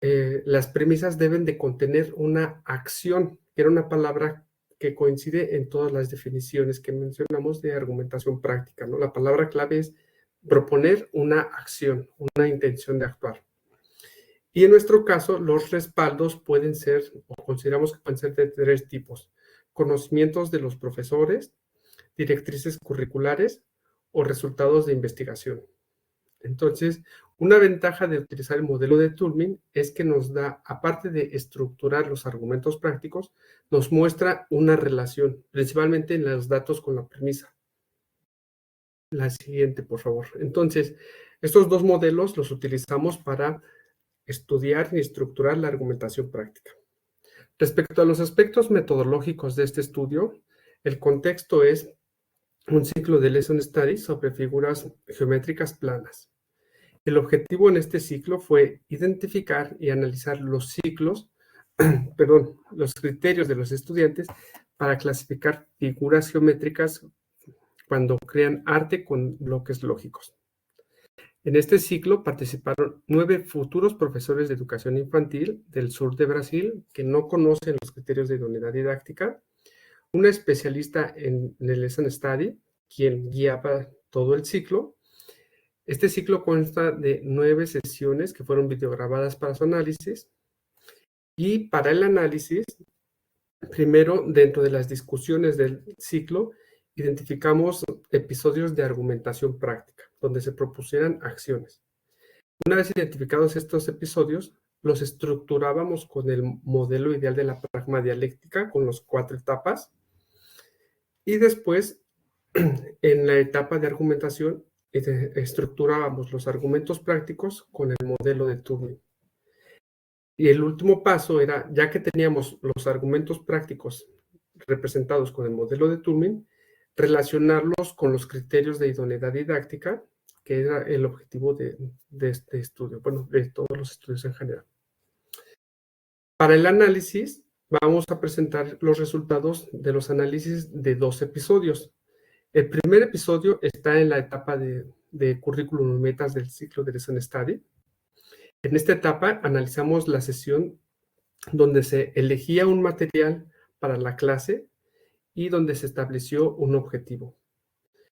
Speaker 3: las premisas deben de contener una acción, que era una palabra que coincide en todas las definiciones que mencionamos de argumentación práctica, ¿no? La palabra clave es proponer una acción, una intención de actuar. Y en nuestro caso, los respaldos pueden ser, o consideramos que pueden ser de 3 tipos: conocimientos de los profesores, directrices curriculares o resultados de investigación. Entonces, una ventaja de utilizar el modelo de Turing es que nos da, aparte de estructurar los argumentos prácticos, nos muestra una relación, principalmente en los datos con la premisa. La siguiente, por favor. Entonces, estos 2 modelos los utilizamos para estudiar y estructurar la argumentación práctica. Respecto a los aspectos metodológicos de este estudio, el contexto es un ciclo de Lesson Study sobre figuras geométricas planas. El objetivo en este ciclo fue identificar y analizar los criterios de los estudiantes para clasificar figuras geométricas cuando crean arte con bloques lógicos. En este ciclo participaron 9 futuros profesores de educación infantil del sur de Brasil que no conocen los criterios de idoneidad didáctica, una especialista en el Lesson Study, quien guiaba todo el ciclo. Este ciclo consta de 9 sesiones que fueron videograbadas para su análisis. Y para el análisis, primero, dentro de las discusiones del ciclo, identificamos episodios de argumentación práctica, donde se propusieran acciones. Una vez identificados estos episodios, los estructurábamos con el modelo ideal de la pragma dialéctica, con las 4 etapas. Y después, en la etapa de argumentación, estructurábamos los argumentos prácticos con el modelo de Turing. Y el último paso era, ya que teníamos los argumentos prácticos representados con el modelo de Turing, relacionarlos con los criterios de idoneidad didáctica, que era el objetivo de este estudio, bueno, de todos los estudios en general. Para el análisis, vamos a presentar los resultados de los análisis de 2 episodios. El primer episodio está en la etapa de currículum y metas del ciclo de Lesson Study. En esta etapa analizamos la sesión donde se elegía un material para la clase y donde se estableció un objetivo.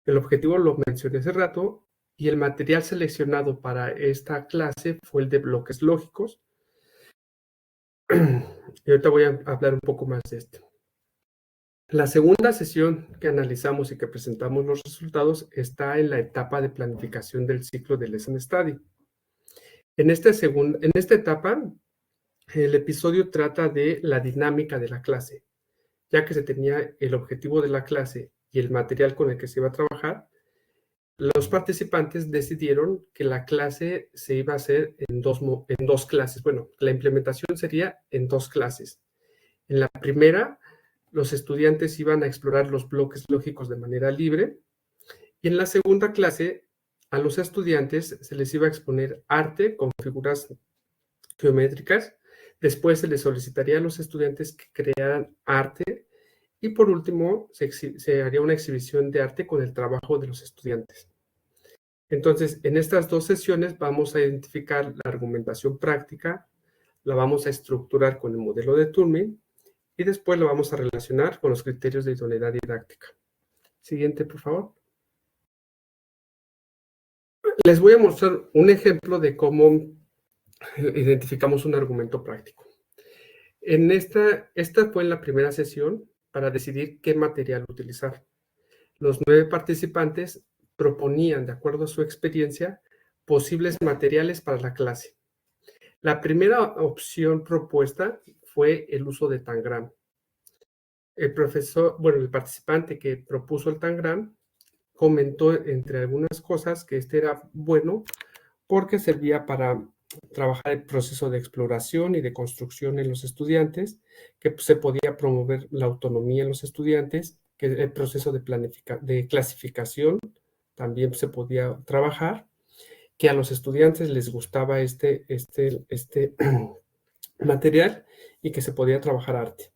Speaker 3: El objetivo lo mencioné hace rato y el material seleccionado para esta clase fue el de bloques lógicos. Y ahorita voy a hablar un poco más de esto. La segunda sesión que analizamos y que presentamos los resultados está en la etapa de planificación del ciclo de Lesson Study. En esta etapa, el episodio trata de la dinámica de la clase. Ya que se tenía el objetivo de la clase y el material con el que se iba a trabajar, los participantes decidieron que la clase se iba a hacer en dos clases. Bueno, la implementación sería en 2 clases. En la primera, los estudiantes iban a explorar los bloques lógicos de manera libre. Y en la segunda clase, a los estudiantes se les iba a exponer arte con figuras geométricas. Después se les solicitaría a los estudiantes que crearan arte. Y por último, se haría una exhibición de arte con el trabajo de los estudiantes. Entonces, en estas 2 sesiones vamos a identificar la argumentación práctica, la vamos a estructurar con el modelo de Turing y después lo vamos a relacionar con los criterios de idoneidad didáctica. Siguiente, por favor. Les voy a mostrar un ejemplo de cómo identificamos un argumento práctico. Esta fue en la primera sesión para decidir qué material utilizar. Los 9 participantes proponían, de acuerdo a su experiencia, posibles materiales para la clase. La primera opción propuesta fue el uso de Tangram. El participante que propuso el Tangram comentó, entre algunas cosas, que este era bueno porque servía para trabajar el proceso de exploración y de construcción en los estudiantes, que se podía promover la autonomía en los estudiantes, que el proceso de clasificación también se podía trabajar, que a los estudiantes les gustaba este material y que se podía trabajar arte.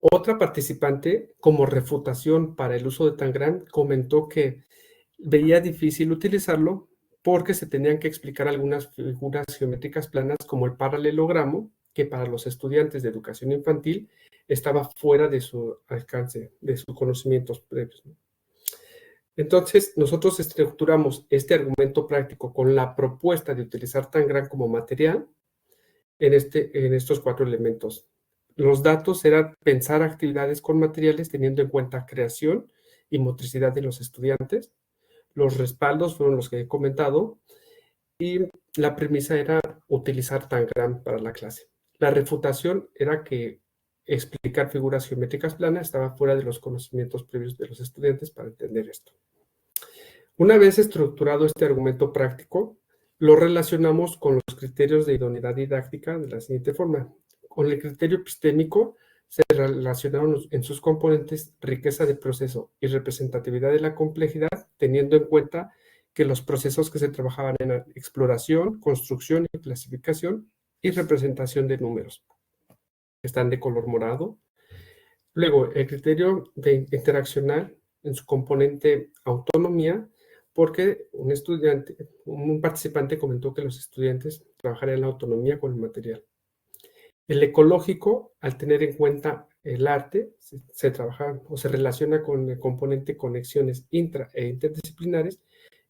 Speaker 3: Otra participante, como refutación para el uso de Tangram, comentó que veía difícil utilizarlo porque se tenían que explicar algunas figuras geométricas planas como el paralelogramo, que para los estudiantes de educación infantil estaba fuera de su alcance, de sus conocimientos previos, ¿no? Entonces, nosotros estructuramos este argumento práctico con la propuesta de utilizar Tangram como material en estos 4 elementos. Los datos eran pensar actividades con materiales teniendo en cuenta creación y motricidad de los estudiantes. Los respaldos fueron los que he comentado y la premisa era utilizar Tangram para la clase. La refutación era que explicar figuras geométricas planas estaba fuera de los conocimientos previos de los estudiantes para entender esto. Una vez estructurado este argumento práctico, lo relacionamos con los criterios de idoneidad didáctica de la siguiente forma. Con el criterio epistémico se relacionaron en sus componentes riqueza de proceso y representatividad de la complejidad, teniendo en cuenta que los procesos que se trabajaban en exploración, construcción y clasificación y representación de números están de color morado. Luego, el criterio de interaccional en su componente autonomía porque un participante comentó que los estudiantes trabajarían en la autonomía con el material. El ecológico, al tener en cuenta el arte, se trabaja o se relaciona con el componente conexiones intra e interdisciplinares,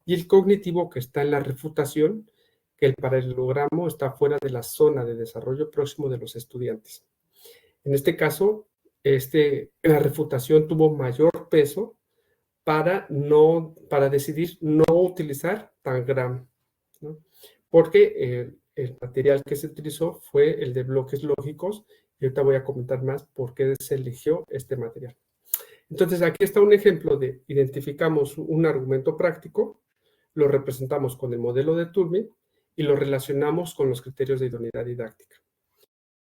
Speaker 3: y el cognitivo, que está en la refutación, que el paralelogramo está fuera de la zona de desarrollo próximo de los estudiantes. En este caso, la refutación tuvo mayor peso para decidir no utilizar Tangram, ¿no? Porque el material que se utilizó fue el de bloques lógicos, y ahorita voy a comentar más por qué se eligió este material. Entonces, aquí está un ejemplo de identificamos un argumento práctico, lo representamos con el modelo de Turing y lo relacionamos con los criterios de idoneidad didáctica.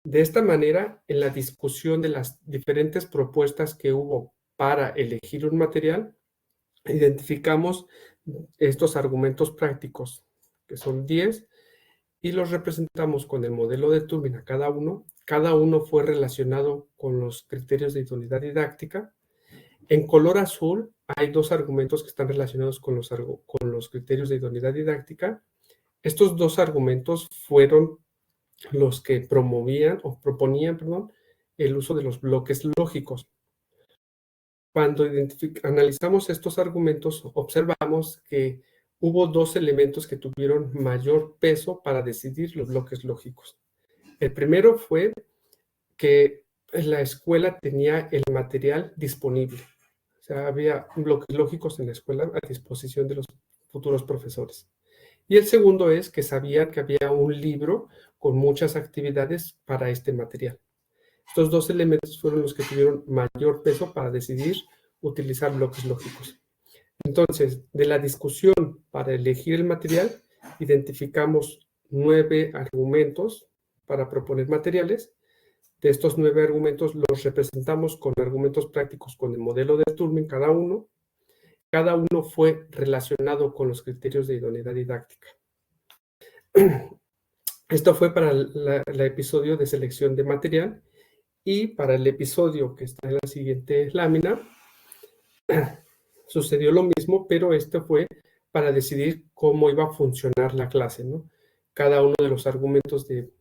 Speaker 3: De esta manera, en la discusión de las diferentes propuestas que hubo para elegir un material, identificamos estos argumentos prácticos, que son 10, y los representamos con el modelo de Turing a cada uno. Cada uno fue relacionado con los criterios de idoneidad didáctica. En color azul hay 2 argumentos que están relacionados con los criterios de idoneidad didáctica. Estos 2 argumentos fueron los que proponían, el uso de los bloques lógicos. Cuando analizamos estos argumentos, observamos que hubo 2 elementos que tuvieron mayor peso para decidir los bloques lógicos. El primero fue que la escuela tenía el material disponible. O sea, había bloques lógicos en la escuela a disposición de los futuros profesores. Y el segundo es que sabían que había un libro con muchas actividades para este material. Estos 2 elementos fueron los que tuvieron mayor peso para decidir utilizar bloques lógicos. Entonces, de la discusión para elegir el material, identificamos 9 argumentos para proponer materiales. De estos 9 argumentos los representamos con argumentos prácticos con el modelo de Turing cada uno. Cada uno fue relacionado con los criterios de idoneidad didáctica. Esto fue para el episodio de selección de material, y para el episodio que está en la siguiente lámina sucedió lo mismo, pero esto fue para decidir cómo iba a funcionar la clase, ¿no? Cada uno de los argumentos de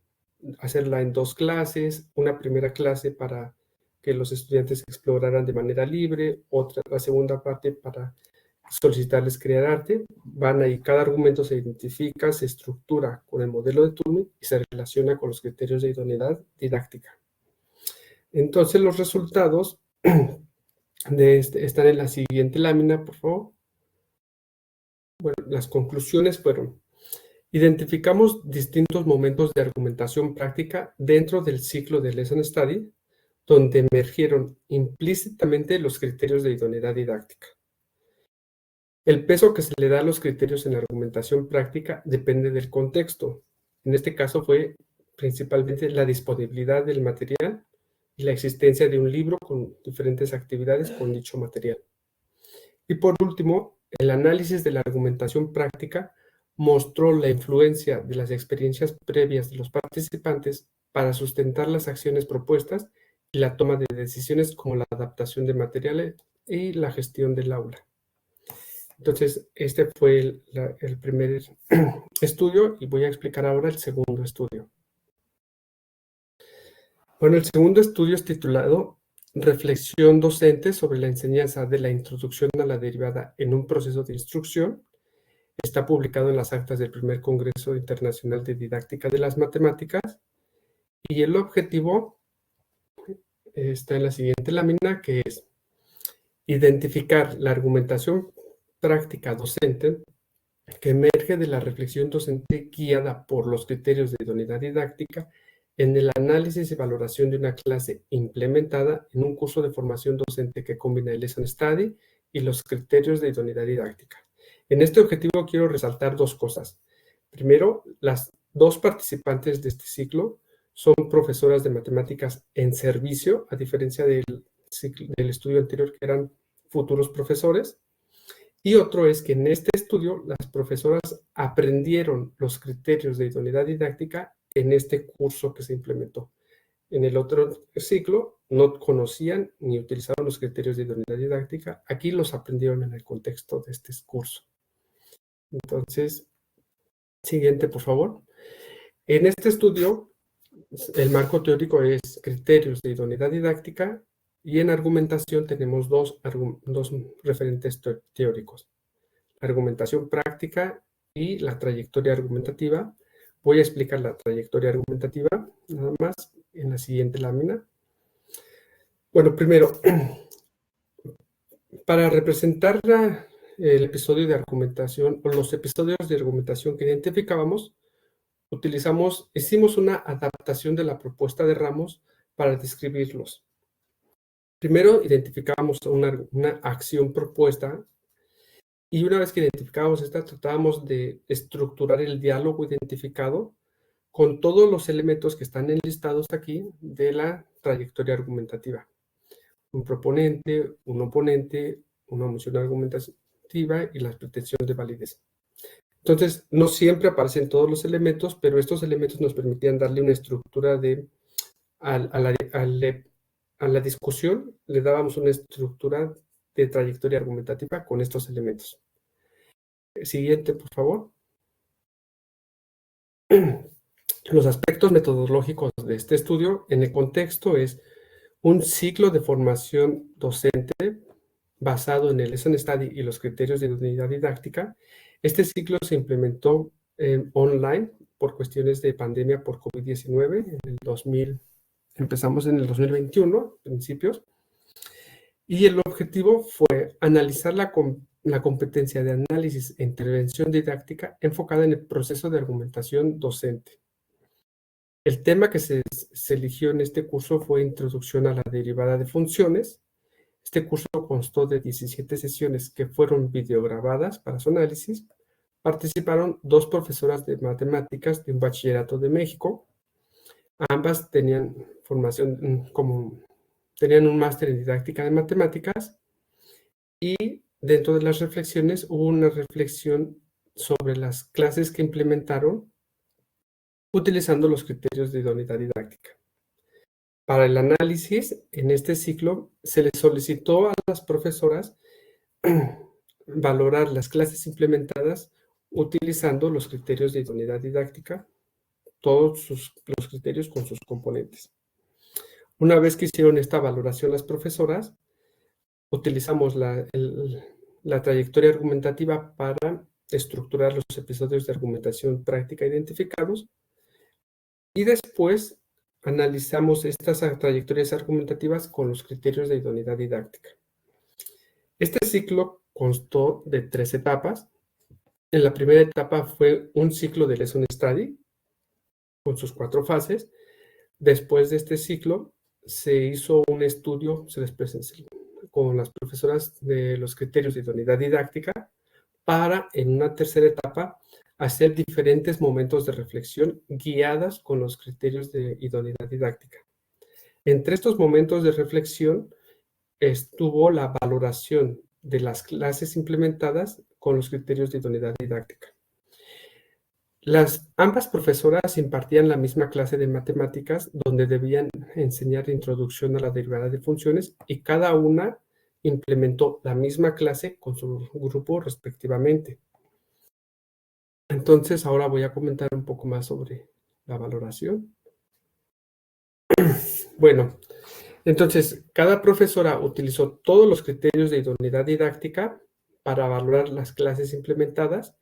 Speaker 3: hacerla en 2 clases, una primera clase para que los estudiantes exploraran de manera libre, la segunda parte para solicitarles crear arte. Van ahí, cada argumento se identifica, se estructura con el modelo de Turing y se relaciona con los criterios de idoneidad didáctica. Entonces, los resultados están en la siguiente lámina, por favor. Bueno, las conclusiones fueron: identificamos distintos momentos de argumentación práctica dentro del ciclo de Lesson Study, donde emergieron implícitamente los criterios de idoneidad didáctica. El peso que se le da a los criterios en la argumentación práctica depende del contexto. En este caso fue principalmente la disponibilidad del material y la existencia de un libro con diferentes actividades con dicho material. Y por último, el análisis de la argumentación práctica mostró la influencia de las experiencias previas de los participantes para sustentar las acciones propuestas y la toma de decisiones, como la adaptación de materiales y la gestión del aula. Entonces, este fue el primer estudio, y voy a explicar ahora el segundo estudio. Bueno, el segundo estudio es titulado Reflexión docente sobre la enseñanza de la introducción a la derivada en un proceso de instrucción. Está publicado en las actas del primer Congreso Internacional de Didáctica de las Matemáticas, y el objetivo está en la siguiente lámina, que es identificar la argumentación práctica docente que emerge de la reflexión docente guiada por los criterios de idoneidad didáctica en el análisis y valoración de una clase implementada en un curso de formación docente que combina el Lesson Study y los criterios de idoneidad didáctica. En este objetivo quiero resaltar 2 cosas. Primero, las 2 participantes de este ciclo son profesoras de matemáticas en servicio, a diferencia del estudio anterior, que eran futuros profesores. Y otro es que en este estudio las profesoras aprendieron los criterios de idoneidad didáctica en este curso que se implementó. En el otro ciclo no conocían ni utilizaban los criterios de idoneidad didáctica. Aquí los aprendieron en el contexto de este curso. Entonces, siguiente, por favor. En este estudio, el marco teórico es criterios de idoneidad didáctica y en argumentación tenemos dos referentes teóricos. La argumentación práctica y la trayectoria argumentativa. Voy a explicar la trayectoria argumentativa nada más en la siguiente lámina. Bueno, primero, para representar el episodio de argumentación o los episodios de argumentación que identificábamos, hicimos una adaptación de la propuesta de Ramos para describirlos. Primero identificábamos una acción propuesta y una vez que identificábamos esta, tratábamos de estructurar el diálogo identificado con todos los elementos que están enlistados aquí de la trayectoria argumentativa. Un proponente, un oponente, una moción argumentativa y la pretensión de validez. Entonces, no siempre aparecen todos los elementos, pero estos elementos nos permitían darle una estructura a la discusión, le dábamos una estructura de trayectoria argumentativa con estos elementos. Siguiente, por favor. Los aspectos metodológicos de este estudio en el contexto es un ciclo de formación docente basado en el Lesson Study y los criterios de idoneidad didáctica. Este ciclo se implementó online por cuestiones de pandemia por COVID-19 en el 2000. Empezamos en el 2021, principios, y el objetivo fue analizar la competencia de análisis e intervención didáctica enfocada en el proceso de argumentación docente. El tema que se eligió en este curso fue Introducción a la derivada de funciones. Este curso constó de 17 sesiones que fueron videograbadas para su análisis. Participaron 2 profesoras de matemáticas de un bachillerato de México. Ambas tenían tenían un máster en didáctica de matemáticas y dentro de las reflexiones hubo una reflexión sobre las clases que implementaron utilizando los criterios de idoneidad didáctica. Para el análisis, en este ciclo se les solicitó a las profesoras valorar las clases implementadas utilizando los criterios de idoneidad didáctica, todos los criterios con sus componentes. Una vez que hicieron esta valoración las profesoras, utilizamos la trayectoria argumentativa para estructurar los episodios de argumentación práctica identificados y después analizamos estas trayectorias argumentativas con los criterios de idoneidad didáctica. Este ciclo constó de 3 etapas. En la primera etapa fue un ciclo de Lesson Study con sus 4 fases. Después de este ciclo se hizo un estudio, se les presentó con las profesoras de los criterios de idoneidad didáctica para, en una tercera etapa, hacer diferentes momentos de reflexión guiadas con los criterios de idoneidad didáctica. Entre estos momentos de reflexión estuvo la valoración de las clases implementadas con los criterios de idoneidad didáctica. Ambas profesoras impartían la misma clase de matemáticas donde debían enseñar introducción a la derivada de funciones y cada una implementó la misma clase con su grupo respectivamente. Entonces, ahora voy a comentar un poco más sobre la valoración. Bueno, entonces, cada profesora utilizó todos los criterios de idoneidad didáctica para valorar las clases implementadas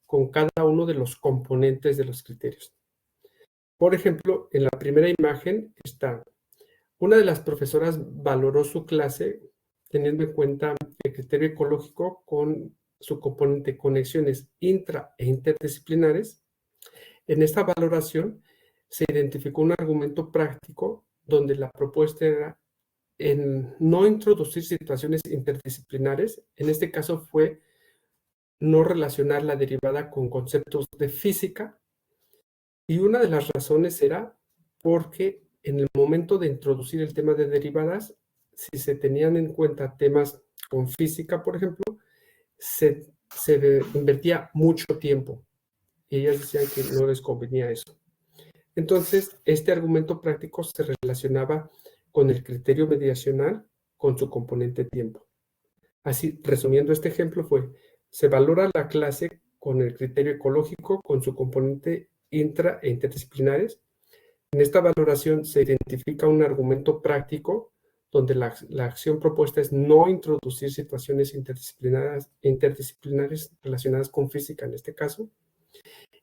Speaker 3: con cada uno de los componentes de los criterios. Por ejemplo, en la primera imagen está, una de las profesoras valoró su clase teniendo en cuenta el criterio ecológico con su componente conexiones intra e interdisciplinares. En esta valoración se identificó un argumento práctico donde la propuesta era en no introducir situaciones interdisciplinares. En este caso fue no relacionar la derivada con conceptos de física. Y una de las razones era porque en el momento de introducir el tema de derivadas, si se tenían en cuenta temas con física, por ejemplo, se invertía mucho tiempo. Y ellas decían que no les convenía eso. Entonces, este argumento práctico se relacionaba con el criterio mediacional con su componente tiempo. Así, resumiendo este ejemplo, se valora la clase con el criterio ecológico, con su componente intra e interdisciplinares. En esta valoración se identifica un argumento práctico donde la acción propuesta es no introducir situaciones interdisciplinares relacionadas con física en este caso,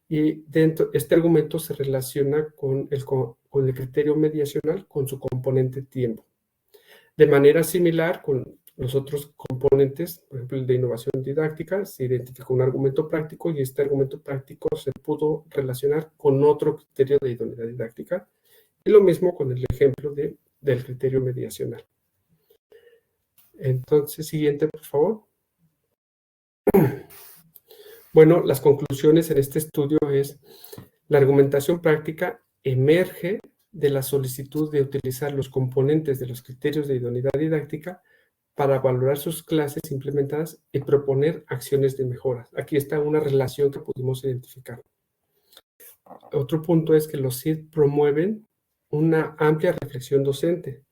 Speaker 3: y este argumento se relaciona con el criterio mediacional con su componente tiempo. De manera similar con los otros componentes, por ejemplo, el de innovación didáctica, se identificó un argumento práctico y este argumento práctico se pudo relacionar con otro criterio de idoneidad didáctica, y lo mismo con el ejemplo del criterio mediacional. Entonces, siguiente, por favor. Bueno, las conclusiones en este estudio es: la argumentación práctica emerge de la solicitud de utilizar los componentes de los criterios de idoneidad didáctica para valorar sus clases implementadas y proponer acciones de mejora. Aquí está una relación que pudimos identificar. Otro punto es que los CID promueven una amplia reflexión docente.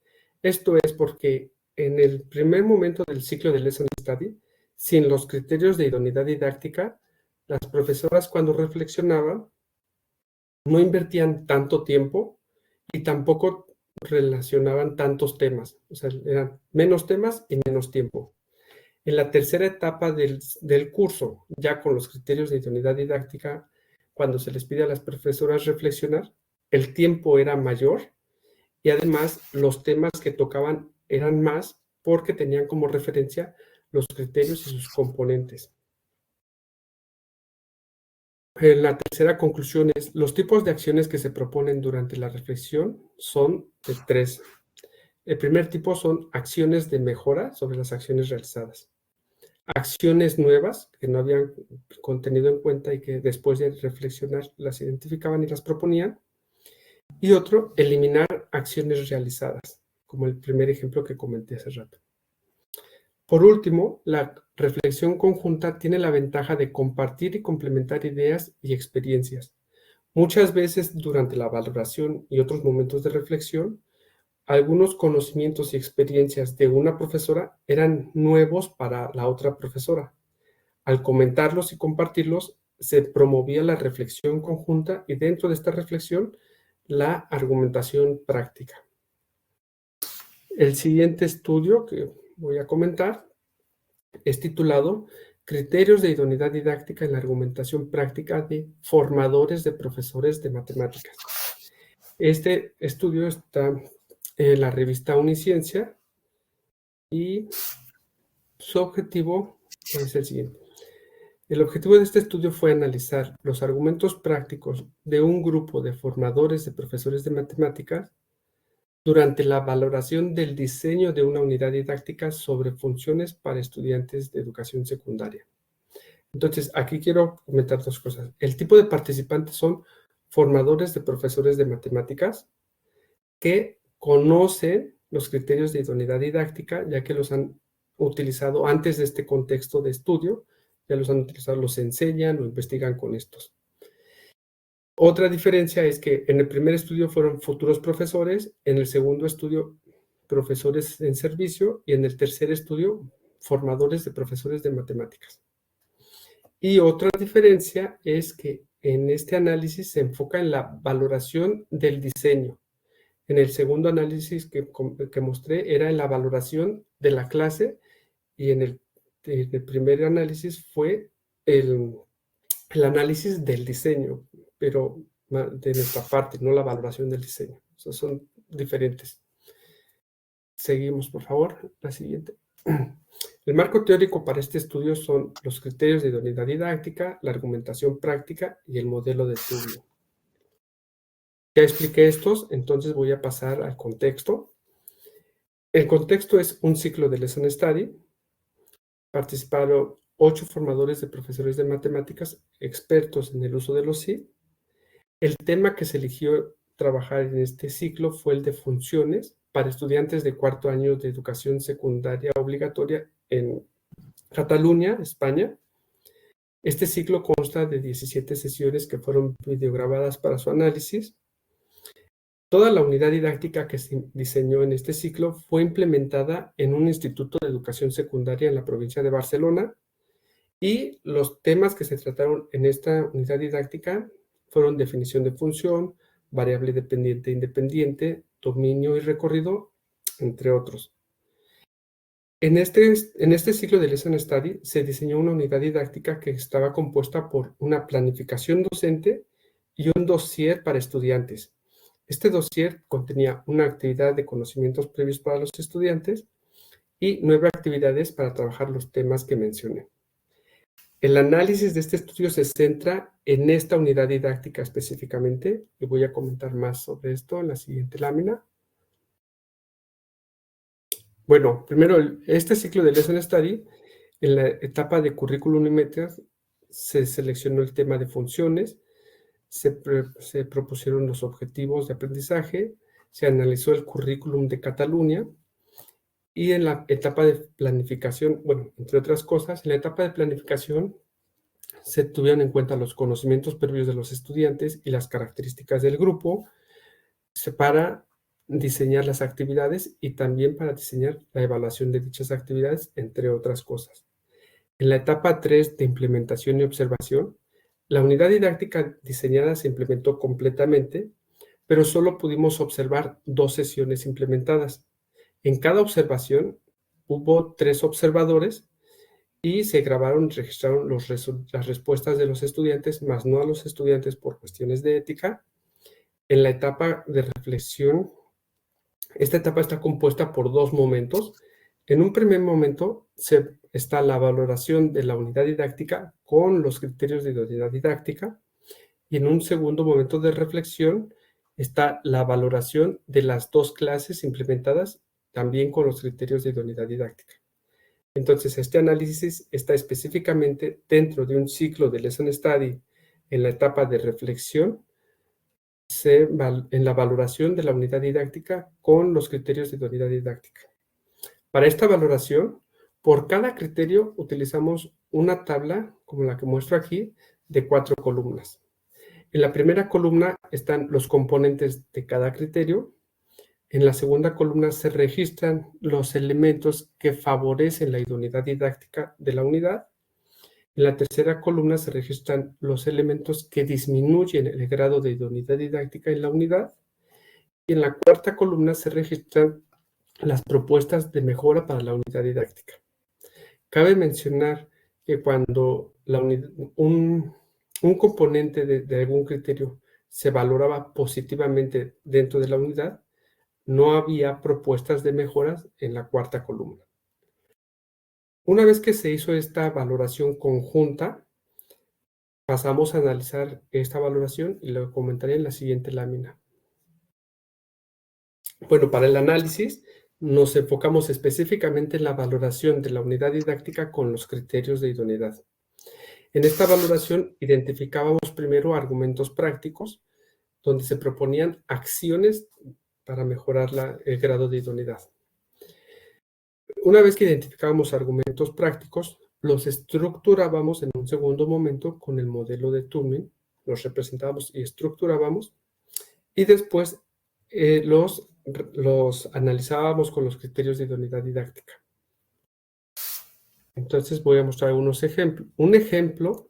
Speaker 3: Esto es porque en el primer momento del ciclo de Lesson Study, sin los criterios de idoneidad didáctica, las profesoras cuando reflexionaban no invertían tanto tiempo y tampoco relacionaban tantos temas. O sea, eran menos temas y menos tiempo. En la tercera etapa del curso, ya con los criterios de idoneidad didáctica, cuando se les pide a las profesoras reflexionar, el tiempo era mayor y además los temas que tocaban eran más porque tenían como referencia los criterios y sus componentes. La tercera conclusión es: los tipos de acciones que se proponen durante la reflexión son de tres. El primer tipo son acciones de mejora sobre las acciones realizadas. Acciones nuevas que no habían tenido en cuenta y que después de reflexionar las identificaban y las proponían. Y otro, eliminar acciones realizadas, como el primer ejemplo que comenté hace rato. Por último, la reflexión conjunta tiene la ventaja de compartir y complementar ideas y experiencias. Muchas veces durante la valoración y otros momentos de reflexión, algunos conocimientos y experiencias de una profesora eran nuevos para la otra profesora. Al comentarlos y compartirlos, se promovía la reflexión conjunta y dentro de esta reflexión, la argumentación práctica. El siguiente estudio que voy a comentar es titulado Criterios de idoneidad didáctica en la argumentación práctica de formadores de profesores de matemáticas. Este estudio está en la revista Uniciencia y su objetivo es el siguiente. El objetivo de este estudio fue analizar los argumentos prácticos de un grupo de formadores de profesores de matemáticas durante la valoración del diseño de una unidad didáctica sobre funciones para estudiantes de educación secundaria. Entonces, aquí quiero comentar dos cosas. El tipo de participantes son formadores de profesores de matemáticas que conocen los criterios de idoneidad didáctica, ya que los han utilizado antes de este contexto de estudio, ya los han utilizado, los enseñan o investigan con estos. Otra diferencia es que en el primer estudio fueron futuros profesores, en el segundo estudio profesores en servicio y en el tercer estudio formadores de profesores de matemáticas. Y otra diferencia es que en este análisis se enfoca en la valoración del diseño. En el segundo análisis que mostré era en la valoración de la clase y en el primer análisis fue el análisis del diseño, pero de nuestra parte, no la valoración del diseño. O sea, son diferentes. Seguimos, por favor. La siguiente. El marco teórico para este estudio son los criterios de idoneidad didáctica, la argumentación práctica y el modelo de estudio. Ya expliqué estos, entonces voy a pasar al contexto. El contexto es un ciclo de Lesson Study. Participaron 8 formadores de profesores de matemáticas expertos en el uso de los SID. El tema que se eligió trabajar en este ciclo fue el de funciones para estudiantes de cuarto año de educación secundaria obligatoria en Cataluña, España. Este ciclo consta de 17 sesiones que fueron videograbadas para su análisis. Toda la unidad didáctica que se diseñó en este ciclo fue implementada en un instituto de educación secundaria en la provincia de Barcelona Y los temas que se trataron en esta unidad didáctica fueron definición de función, variable dependiente e independiente, dominio y recorrido, entre otros. En este ciclo de Lesson Study se diseñó una unidad didáctica que estaba compuesta por una planificación docente y un dossier para estudiantes. Este dossier contenía una actividad de conocimientos previos para los estudiantes y 9 actividades para trabajar los temas que mencioné. El análisis de este estudio se centra en esta unidad didáctica específicamente, y voy a comentar más sobre esto en la siguiente lámina. Bueno, primero, este ciclo de Lesson Study, en la etapa de currículum y metas, se seleccionó el tema de funciones, se propusieron los objetivos de aprendizaje, se analizó el currículum de Cataluña, y en la etapa de planificación, bueno, entre otras cosas, en la etapa de planificación se tuvieron en cuenta los conocimientos previos de los estudiantes y las características del grupo para diseñar las actividades y también para diseñar la evaluación de dichas actividades, entre otras cosas. En la etapa 3 de implementación y observación, la unidad didáctica diseñada se implementó completamente, pero solo pudimos observar 2 sesiones implementadas. En cada observación hubo 3 observadores y se grabaron y registraron las respuestas de los estudiantes, más no a los estudiantes por cuestiones de ética. En la etapa de reflexión, esta etapa está compuesta por 2 momentos. En un primer momento está la valoración de la unidad didáctica con los criterios de idoneidad didáctica, y en un segundo momento de reflexión está la valoración de las 2 clases implementadas también con los criterios de idoneidad didáctica. Entonces, este análisis está específicamente dentro de un ciclo de Lesson Study en la etapa de reflexión, en la valoración de la unidad didáctica con los criterios de idoneidad didáctica. Para esta valoración, por cada criterio utilizamos una tabla, como la que muestro aquí, de 4 columnas. En la primera columna están los componentes de cada criterio. En la segunda columna se registran los elementos que favorecen la idoneidad didáctica de la unidad. En la tercera columna se registran los elementos que disminuyen el grado de idoneidad didáctica en la unidad. Y en la cuarta columna se registran las propuestas de mejora para la unidad didáctica. Cabe mencionar que cuando un componente de algún criterio se valoraba positivamente dentro de la unidad, no había propuestas de mejoras en la cuarta columna. Una vez que se hizo esta valoración conjunta, pasamos a analizar esta valoración y lo comentaré en la siguiente lámina. Bueno, para el análisis nos enfocamos específicamente en la valoración de la unidad didáctica con los criterios de idoneidad. En esta valoración identificábamos primero argumentos prácticos, donde se proponían acciones para mejorar el grado de idoneidad. Una vez que identificábamos argumentos prácticos, los estructurábamos en un segundo momento con el modelo de Turing, los representábamos y estructurábamos, y después los analizábamos con los criterios de idoneidad didáctica. Entonces voy a mostrar algunos ejemplos. Un ejemplo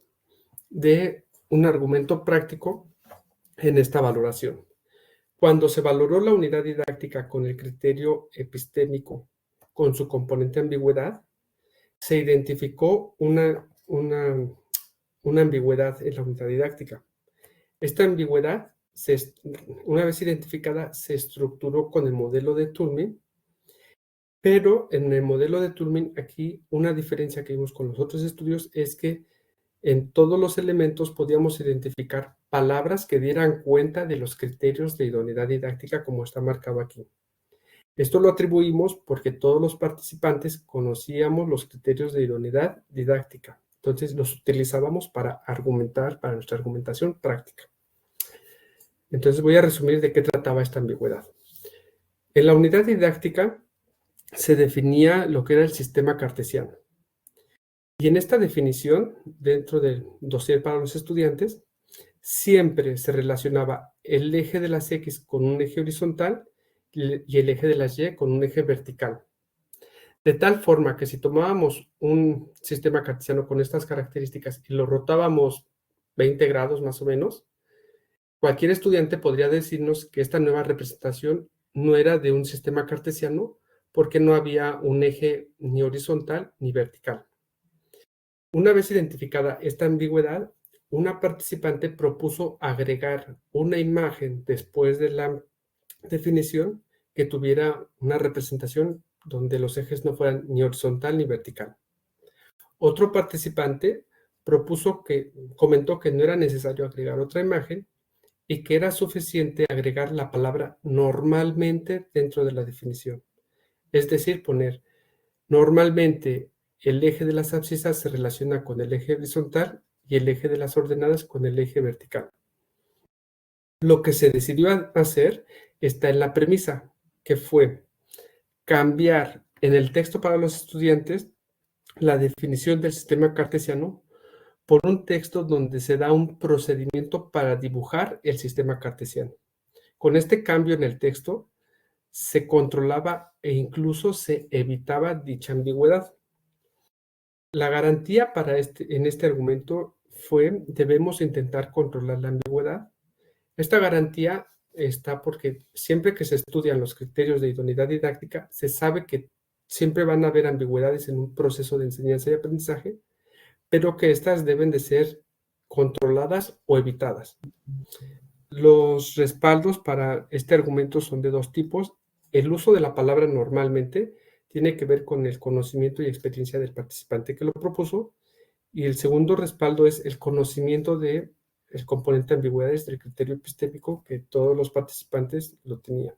Speaker 3: de un argumento práctico en esta valoración. Cuando se valoró la unidad didáctica con el criterio epistémico con su componente ambigüedad, se identificó una ambigüedad en la unidad didáctica. Esta ambigüedad, una vez identificada, se estructuró con el modelo de Turing, pero en el modelo de Turing, aquí una diferencia que vimos con los otros estudios es que en todos los elementos podíamos identificar palabras que dieran cuenta de los criterios de idoneidad didáctica como está marcado aquí. Esto lo atribuimos porque todos los participantes conocíamos los criterios de idoneidad didáctica. Entonces los utilizábamos para argumentar, para nuestra argumentación práctica. Entonces voy a resumir de qué trataba esta ambigüedad. En la unidad didáctica se definía lo que era el sistema cartesiano. Y en esta definición, dentro del dossier para los estudiantes, siempre se relacionaba el eje de las X con un eje horizontal y el eje de las Y con un eje vertical. De tal forma que si tomábamos un sistema cartesiano con estas características y lo rotábamos 20 grados más o menos, cualquier estudiante podría decirnos que esta nueva representación no era de un sistema cartesiano porque no había un eje ni horizontal ni vertical. Una vez identificada esta ambigüedad, una participante propuso agregar una imagen después de la definición que tuviera una representación donde los ejes no fueran ni horizontal ni vertical. Otro participante comentó que no era necesario agregar otra imagen y que era suficiente agregar la palabra normalmente dentro de la definición. Es decir, poner normalmente el eje de las abscisas se relaciona con el eje horizontal y el eje de las ordenadas con el eje vertical. Lo que se decidió hacer está en la premisa, que fue cambiar en el texto para los estudiantes la definición del sistema cartesiano por un texto donde se da un procedimiento para dibujar el sistema cartesiano. Con este cambio en el texto, se controlaba e incluso se evitaba dicha ambigüedad. La garantía en este argumento fue: debemos intentar controlar la ambigüedad. Esta garantía está porque siempre que se estudian los criterios de idoneidad didáctica, se sabe que siempre van a haber ambigüedades en un proceso de enseñanza y aprendizaje, pero que estas deben de ser controladas o evitadas. Los respaldos para este argumento son de dos tipos. El uso de la palabra normalmente tiene que ver con el conocimiento y experiencia del participante que lo propuso, y el segundo respaldo es el conocimiento del componente de ambigüedades del criterio epistémico, que todos los participantes lo tenían.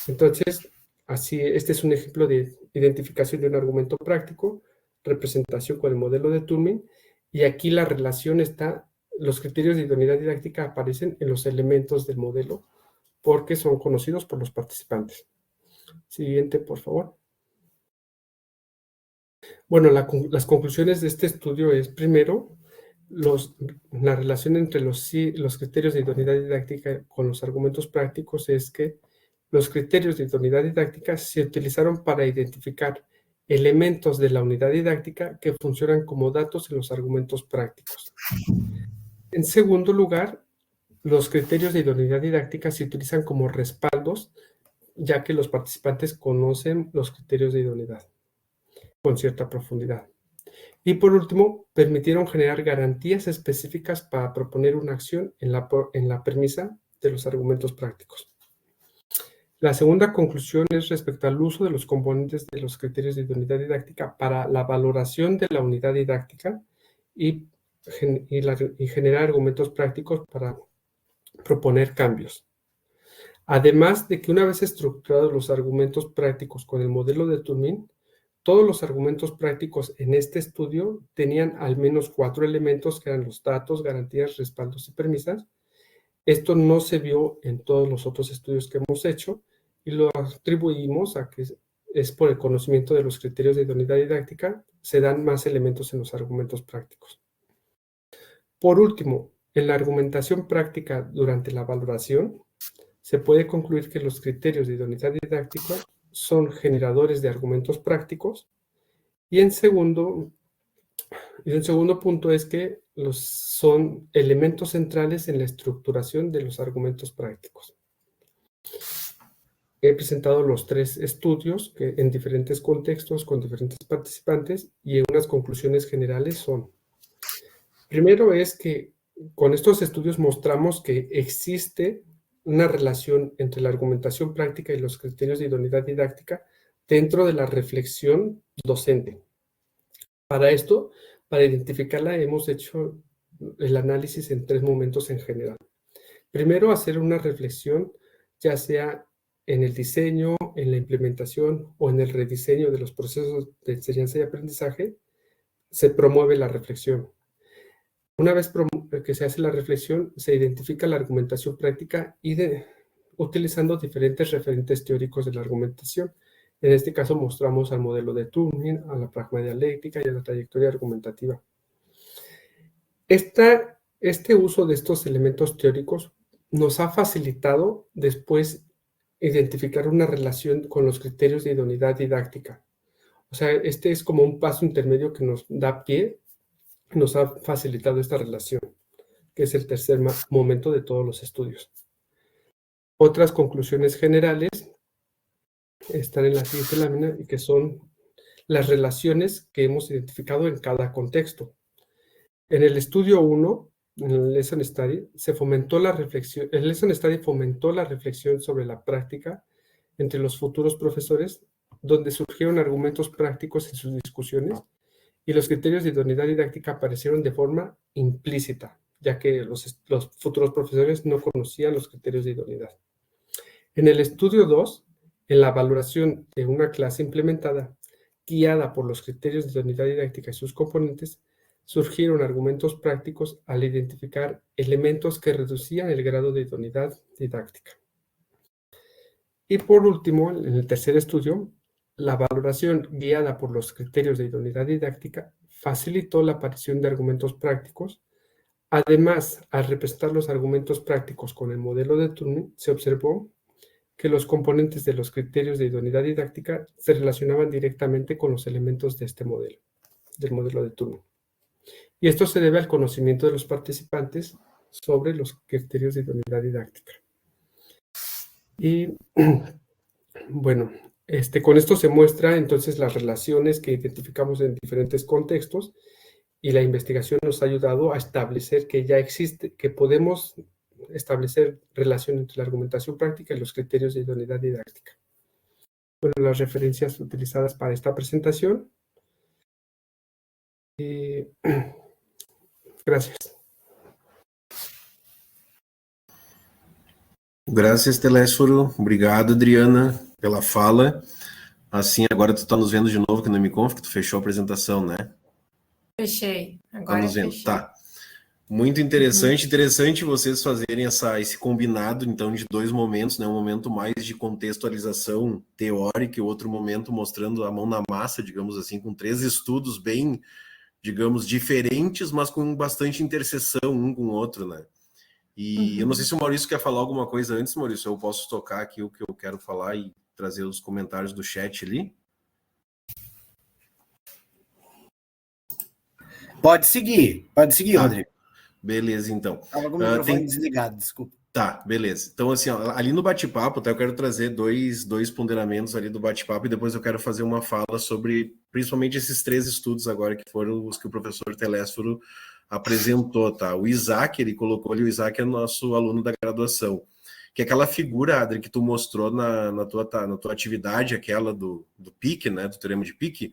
Speaker 3: Entonces, este es un ejemplo de identificación de un argumento práctico, representación con el modelo de Turing, y aquí la relación está, los criterios de idoneidad didáctica aparecen en los elementos del modelo porque son conocidos por los participantes. Siguiente, por favor. Bueno, las conclusiones de este estudio es, primero, la relación entre los criterios de idoneidad didáctica con los argumentos prácticos es que los criterios de idoneidad didáctica se utilizaron para identificar elementos de la unidad didáctica que funcionan como datos en los argumentos prácticos. En segundo lugar, los criterios de idoneidad didáctica se utilizan como respaldos, ya que los participantes conocen los criterios de idoneidad con cierta profundidad. Y por último, permitieron generar garantías específicas para proponer una acción en la premisa de los argumentos prácticos. La segunda conclusión es respecto al uso de los componentes de los criterios de idoneidad didáctica para la valoración de la unidad didáctica y generar argumentos prácticos para proponer cambios. Además de que una vez estructurados los argumentos prácticos con el modelo de Turing, todos los argumentos prácticos en este estudio tenían al menos 4 elementos que eran los datos, garantías, respaldos y premisas. Esto no se vio en todos los otros estudios que hemos hecho y lo atribuimos a que es por el conocimiento de los criterios de idoneidad didáctica, se dan más elementos en los argumentos prácticos. Por último, en la argumentación práctica durante la valoración, se puede concluir que los criterios de idoneidad didáctica son generadores de argumentos prácticos, y un segundo punto es que son elementos centrales en la estructuración de los argumentos prácticos. He presentado los 3 estudios en diferentes contextos con diferentes participantes, y unas conclusiones generales son: primero es que con estos estudios mostramos que existe una relación entre la argumentación práctica y los criterios de idoneidad didáctica dentro de la reflexión docente. Para esto, para identificarla, hemos hecho el análisis en 3 momentos en general. Primero, hacer una reflexión, ya sea en el diseño, en la implementación o en el rediseño de los procesos de enseñanza y aprendizaje, se promueve la reflexión. Una vez que se hace la reflexión, se identifica la argumentación práctica utilizando diferentes referentes teóricos de la argumentación. En este caso mostramos al modelo de Turing, a la pragmadialéctica y a la trayectoria argumentativa. Este uso de estos elementos teóricos nos ha facilitado después identificar una relación con los criterios de idoneidad didáctica, O sea, este es como un paso intermedio que nos da pie, nos ha facilitado esta relación, que es el tercer momento de todos los estudios. Otras conclusiones generales están en la siguiente lámina y que son las relaciones que hemos identificado en cada contexto. En el estudio 1, en el Lesson Study, el Lesson Study fomentó la reflexión sobre la práctica entre los futuros profesores, donde surgieron argumentos prácticos en sus discusiones y los criterios de idoneidad didáctica aparecieron de forma implícita, ya que los futuros profesores no conocían los criterios de idoneidad. En el estudio 2, en la valoración de una clase implementada, guiada por los criterios de idoneidad didáctica y sus componentes, surgieron argumentos prácticos al identificar elementos que reducían el grado de idoneidad didáctica. Y por último, en el tercer estudio, la valoración guiada por los criterios de idoneidad didáctica facilitó la aparición de argumentos prácticos. Además, al representar los argumentos prácticos con el modelo de Turing, se observó que los componentes de los criterios de idoneidad didáctica se relacionaban directamente con los elementos de este modelo, del modelo de Turing. Y esto se debe al conocimiento de los participantes sobre los criterios de idoneidad didáctica. Y bueno, con esto se muestra entonces las relaciones que identificamos en diferentes contextos y la investigación nos ha ayudado a establecer que ya existe, que podemos establecer relación entre la argumentación práctica y los criterios de idoneidad didáctica. Bueno, las referencias utilizadas para esta presentación. Gracias.
Speaker 1: Graças, Telésforo. Obrigado, Adriana, pela fala. Assim, agora tu tá nos vendo de novo aqui no MConf, que tu fechou a apresentação, né?
Speaker 2: Fechei.
Speaker 1: Tá nos vendo,
Speaker 2: fechei.
Speaker 1: tá. Muito interessante, interessante vocês fazerem esse combinado, então, de dois momentos, né? Um momento mais de contextualização teórica e outro momento mostrando a mão na massa, digamos assim, com 3 estudos bem, digamos, diferentes, mas com bastante interseção um com o outro, né? E eu não sei se o Maurício quer falar alguma coisa antes, Maurício, eu posso tocar aqui o que eu quero falar e trazer os comentários do chat ali?
Speaker 4: Pode seguir, Rodrigo.
Speaker 1: Beleza, então.
Speaker 4: Estava com o microfone desligado, desculpa.
Speaker 1: Tá, beleza. Então, assim, ó, ali no bate-papo, eu quero trazer dois ponderamentos ali do bate-papo e depois eu quero fazer uma fala sobre, principalmente, esses 3 estudos agora que foram os que o professor Telésforo apresentou, tá? O Isaac, ele colocou ali, o Isaac é nosso aluno da graduação, que é aquela figura, Adri, que tu mostrou na tua atividade, aquela do PIC, né, do teorema de PIC,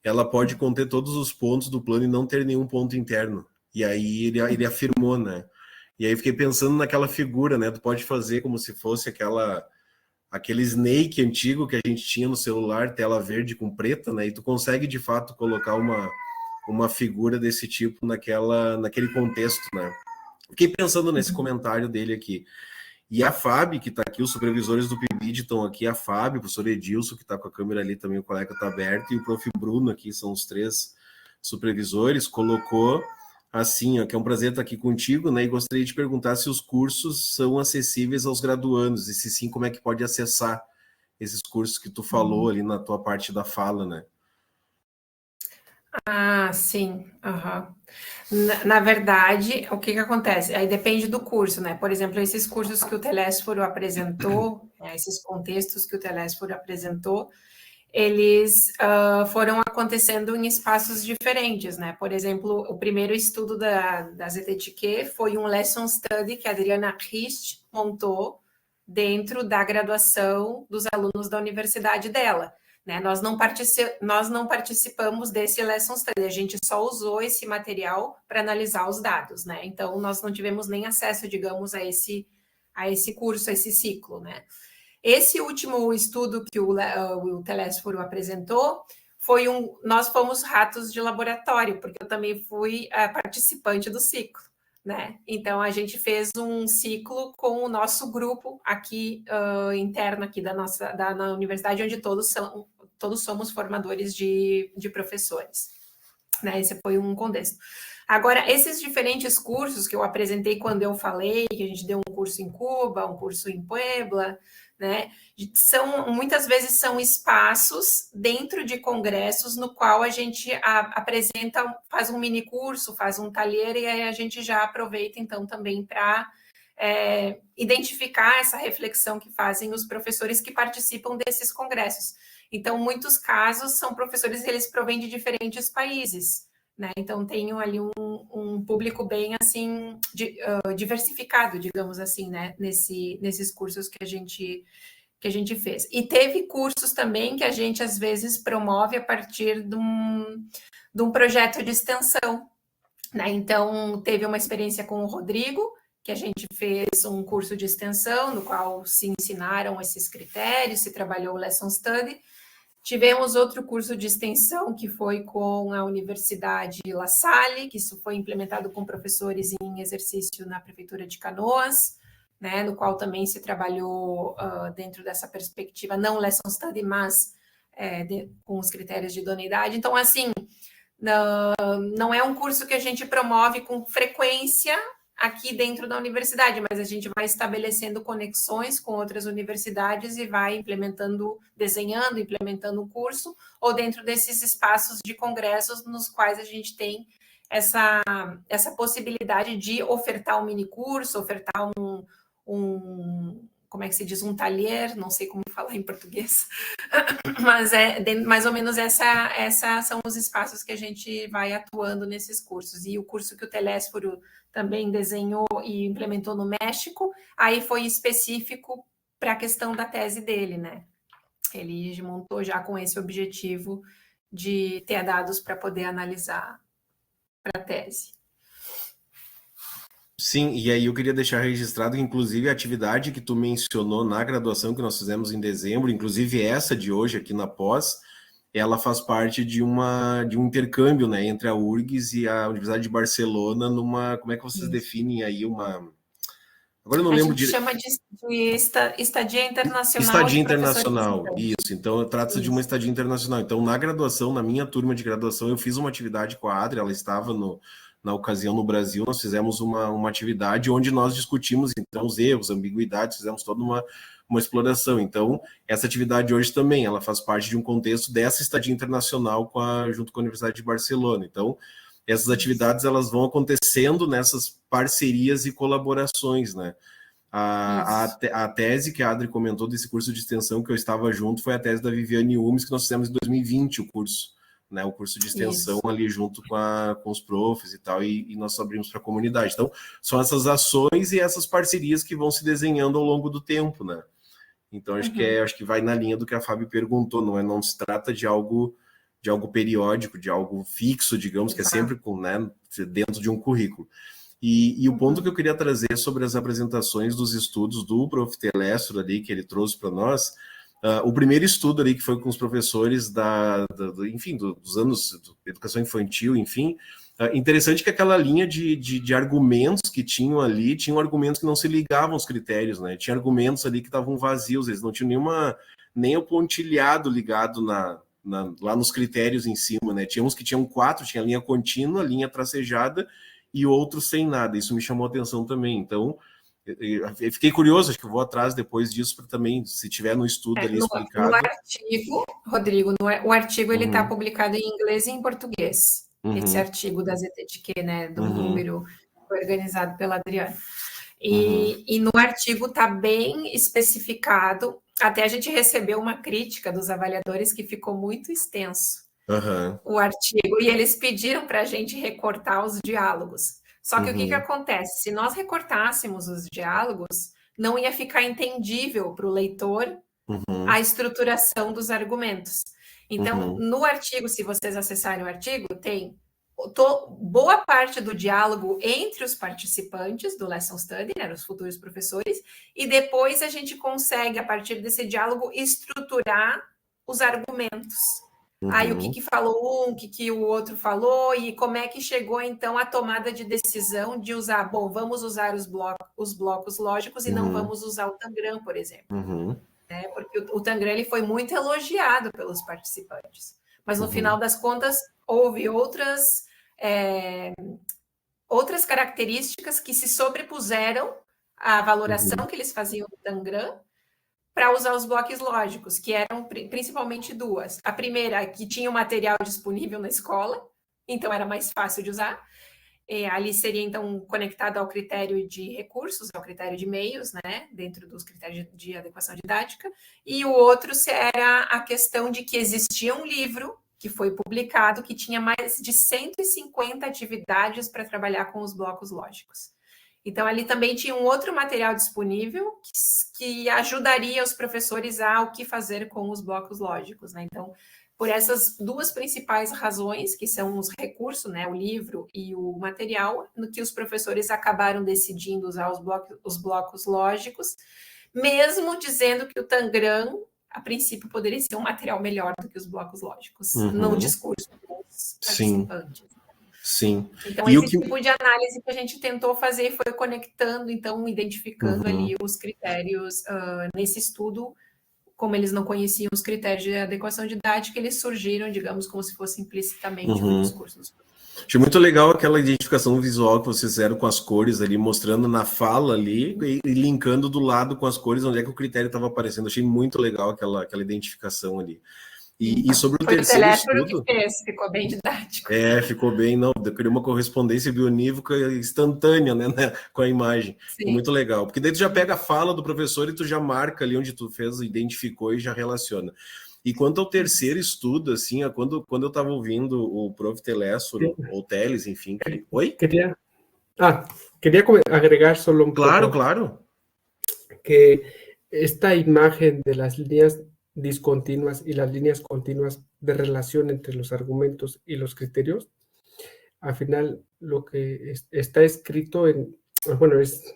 Speaker 1: ela pode conter todos os pontos do plano e não ter nenhum ponto interno. E aí ele afirmou, né? E aí fiquei pensando naquela figura, né? Tu pode fazer como se fosse aquele Snake antigo que a gente tinha no celular, tela verde com preta, né? E tu consegue, de fato, colocar uma figura desse tipo naquele contexto, né? Fiquei pensando nesse comentário dele aqui. E a Fábio, que está aqui, os supervisores do PIBID estão aqui, a Fábio, o professor Edilson, que está com a câmera ali também, o colega está aberto, e o prof. Bruno aqui, são os 3 supervisores, colocou assim, ó, que é um prazer estar aqui contigo, né, e gostaria de perguntar se os cursos são acessíveis aos graduandos, e se sim, como é que pode acessar esses cursos que tu falou ali na tua parte da fala, né?
Speaker 2: Ah, sim. Na verdade, o que acontece? Aí depende do curso, né? Por exemplo, esses cursos que o Telésforo apresentou, esses contextos que o Telésforo apresentou, eles foram acontecendo em espaços diferentes, né? Por exemplo, o primeiro estudo da ZTTQ foi um lesson study que a Adriana Rist montou dentro da graduação dos alunos da universidade dela. Né? Nós não participamos desse lesson study, a gente só usou esse material para analisar os dados, né? Então, nós não tivemos nem acesso, digamos, a esse curso, a esse ciclo, né? Esse último estudo que o Telésforo apresentou nós fomos ratos de laboratório, porque eu também fui participante do ciclo, né? Então, a gente fez um ciclo com o nosso grupo aqui interno aqui na universidade, onde todos somos formadores de professores, né? Esse foi um contexto. Agora, esses diferentes cursos que eu apresentei quando eu falei, que a gente deu um curso em Cuba, um curso em Puebla, né? Muitas vezes são espaços dentro de congressos no qual a gente apresenta, faz um mini curso, faz um talher, e aí a gente já aproveita, então, também para identificar essa reflexão que fazem os professores que participam desses congressos. Então, muitos casos são professores que eles provêm de diferentes países, né? Então, tenho ali um público bem, assim, diversificado, digamos assim, né? Nesses cursos que a gente fez. E teve cursos também que a gente, às vezes, promove a partir de um projeto de extensão, né? Então, teve uma experiência com o Rodrigo, que a gente fez um curso de extensão, no qual se ensinaram esses critérios, se trabalhou o Lesson Study. Tivemos outro curso de extensão que foi com a Universidade La Salle, que isso foi implementado com professores em exercício na Prefeitura de Canoas, né, no qual também se trabalhou dentro dessa perspectiva, não Lesson Study, mas com os critérios de idoneidade. Então, assim, não é um curso que a gente promove com frequência aqui dentro da universidade, mas a gente vai estabelecendo conexões com outras universidades e vai desenhando, implementando o curso, ou dentro desses espaços de congressos nos quais a gente tem essa possibilidade de ofertar um mini curso, ofertar como é que se diz, um talher, não sei como falar em português, mas mais ou menos essa são os espaços que a gente vai atuando nesses cursos. E o curso que o Telésforo também desenhou e implementou no México, aí foi específico para a questão da tese dele, né? Ele montou já com esse objetivo de ter dados para poder analisar para a tese.
Speaker 1: Sim, e aí eu queria deixar registrado que, inclusive, a atividade que tu mencionou na graduação que nós fizemos em dezembro, inclusive essa de hoje aqui na pós, ela faz parte de um intercâmbio, né, entre a URGS e a Universidade de Barcelona como é que vocês definem aí Agora eu não lembro
Speaker 2: direito. A gente chama de estadia internacional.
Speaker 1: Estadia internacional, isso. Então, trata-se de uma estadia internacional. Então, na graduação, na minha turma de graduação, eu fiz uma atividade com a Adri, ela estava na ocasião no Brasil, nós fizemos uma atividade onde nós discutimos, então, os erros, ambiguidades, fizemos toda uma exploração. Então, essa atividade hoje também, ela faz parte de um contexto dessa estadia internacional junto com a Universidade de Barcelona. Então, essas atividades, elas vão acontecendo nessas parcerias e colaborações, né? A tese que a Adri comentou desse curso de extensão que eu estava junto foi a tese da Viviane Umes, que nós fizemos em 2020, o curso de extensão ali junto com os profs e tal, e nós abrimos para a comunidade. Então, são essas ações e essas parcerias que vão se desenhando ao longo do tempo, né? Então, acho que vai na linha do que a Fábio perguntou, não se trata de algo periódico, de algo fixo, digamos, que é sempre dentro de um currículo. E o ponto que eu queria trazer sobre as apresentações dos estudos do Prof. Telésforo ali, que ele trouxe para nós, o primeiro estudo ali que foi com os professores dos anos de educação infantil, enfim, interessante que aquela linha de argumentos que tinham ali, tinham argumentos que não se ligavam aos critérios, né? Tinha argumentos ali que estavam vazios, eles não tinham nem o pontilhado ligado lá nos critérios em cima, né? Tinha uns que tinham 4, tinha linha contínua, linha tracejada, e outros sem nada. Isso me chamou a atenção também. Então, eu fiquei curioso, acho que eu vou atrás depois disso para também, se tiver no estudo ali explicado.
Speaker 2: No artigo, Rodrigo, o artigo ele está publicado em inglês e em português. Esse artigo da ZTTQ, né, do número organizado pela Adriana. E no artigo está bem especificado, até a gente recebeu uma crítica dos avaliadores que ficou muito extenso. O artigo, e eles pediram para a gente recortar os diálogos. Só que o que acontece? Se nós recortássemos os diálogos, não ia ficar entendível para o leitor a estruturação dos argumentos. Então, no artigo, se vocês acessarem o artigo, tem boa parte do diálogo entre os participantes do Lesson Study, né, os futuros professores, e depois a gente consegue, a partir desse diálogo, estruturar os argumentos. Aí o que falou o que o outro falou, e como é que chegou, então, a tomada de decisão de usar, vamos usar os blocos lógicos e não vamos usar o Tangram, por exemplo. Né? Porque o Tangram ele foi muito elogiado pelos participantes. Mas, no final das contas, houve outras outras características que se sobrepuseram à valoração que eles faziam do Tangram para usar os blocos lógicos, que eram principalmente duas. A primeira, que tinha o material disponível na escola, então era mais fácil de usar. Ali seria, então, conectado ao critério de recursos, ao critério de meios, né, dentro dos critérios de adequação didática. E o outro era a questão de que existia um livro que foi publicado que tinha mais de 150 atividades para trabalhar com os blocos lógicos. Então, ali também tinha um outro material disponível que ajudaria os professores a o que fazer com os blocos lógicos, né? Então, por essas duas principais razões, que são os recursos, né, o livro e o material, no que os professores acabaram decidindo usar os blocos lógicos, mesmo dizendo que o Tangram, a princípio, poderia ser um material melhor do que os blocos lógicos, no discurso dos participantes.
Speaker 1: Sim.
Speaker 2: Então, esse tipo de análise que a gente tentou fazer foi conectando, então, identificando ali os critérios nesse estudo. Como eles não conheciam os critérios de adequação didática, eles surgiram, digamos, como se fosse implicitamente no discurso dos professores.
Speaker 1: Achei muito legal aquela identificação visual que vocês fizeram com as cores ali, mostrando na fala ali e linkando do lado com as cores, onde é que o critério estava aparecendo. Achei muito legal aquela identificação ali. E sobre o terceiro estudo...
Speaker 2: que fez, ficou bem didático.
Speaker 1: Ficou bem, não, eu queria uma correspondência bionívoca instantânea, né, com a imagem. Ficou muito legal, porque daí tu já pega a fala do professor e tu já marca ali onde tu fez, identificou e já relaciona. E quanto ao terceiro estudo, assim, quando eu estava ouvindo o prof. Telésforo, ou Teles, enfim... Oi?
Speaker 3: Queria agregar solo un poco.
Speaker 1: Claro.
Speaker 3: Que esta imagen de las líneas discontinuas y las líneas continuas de relación entre los argumentos y los criterios, al final lo que está escrito es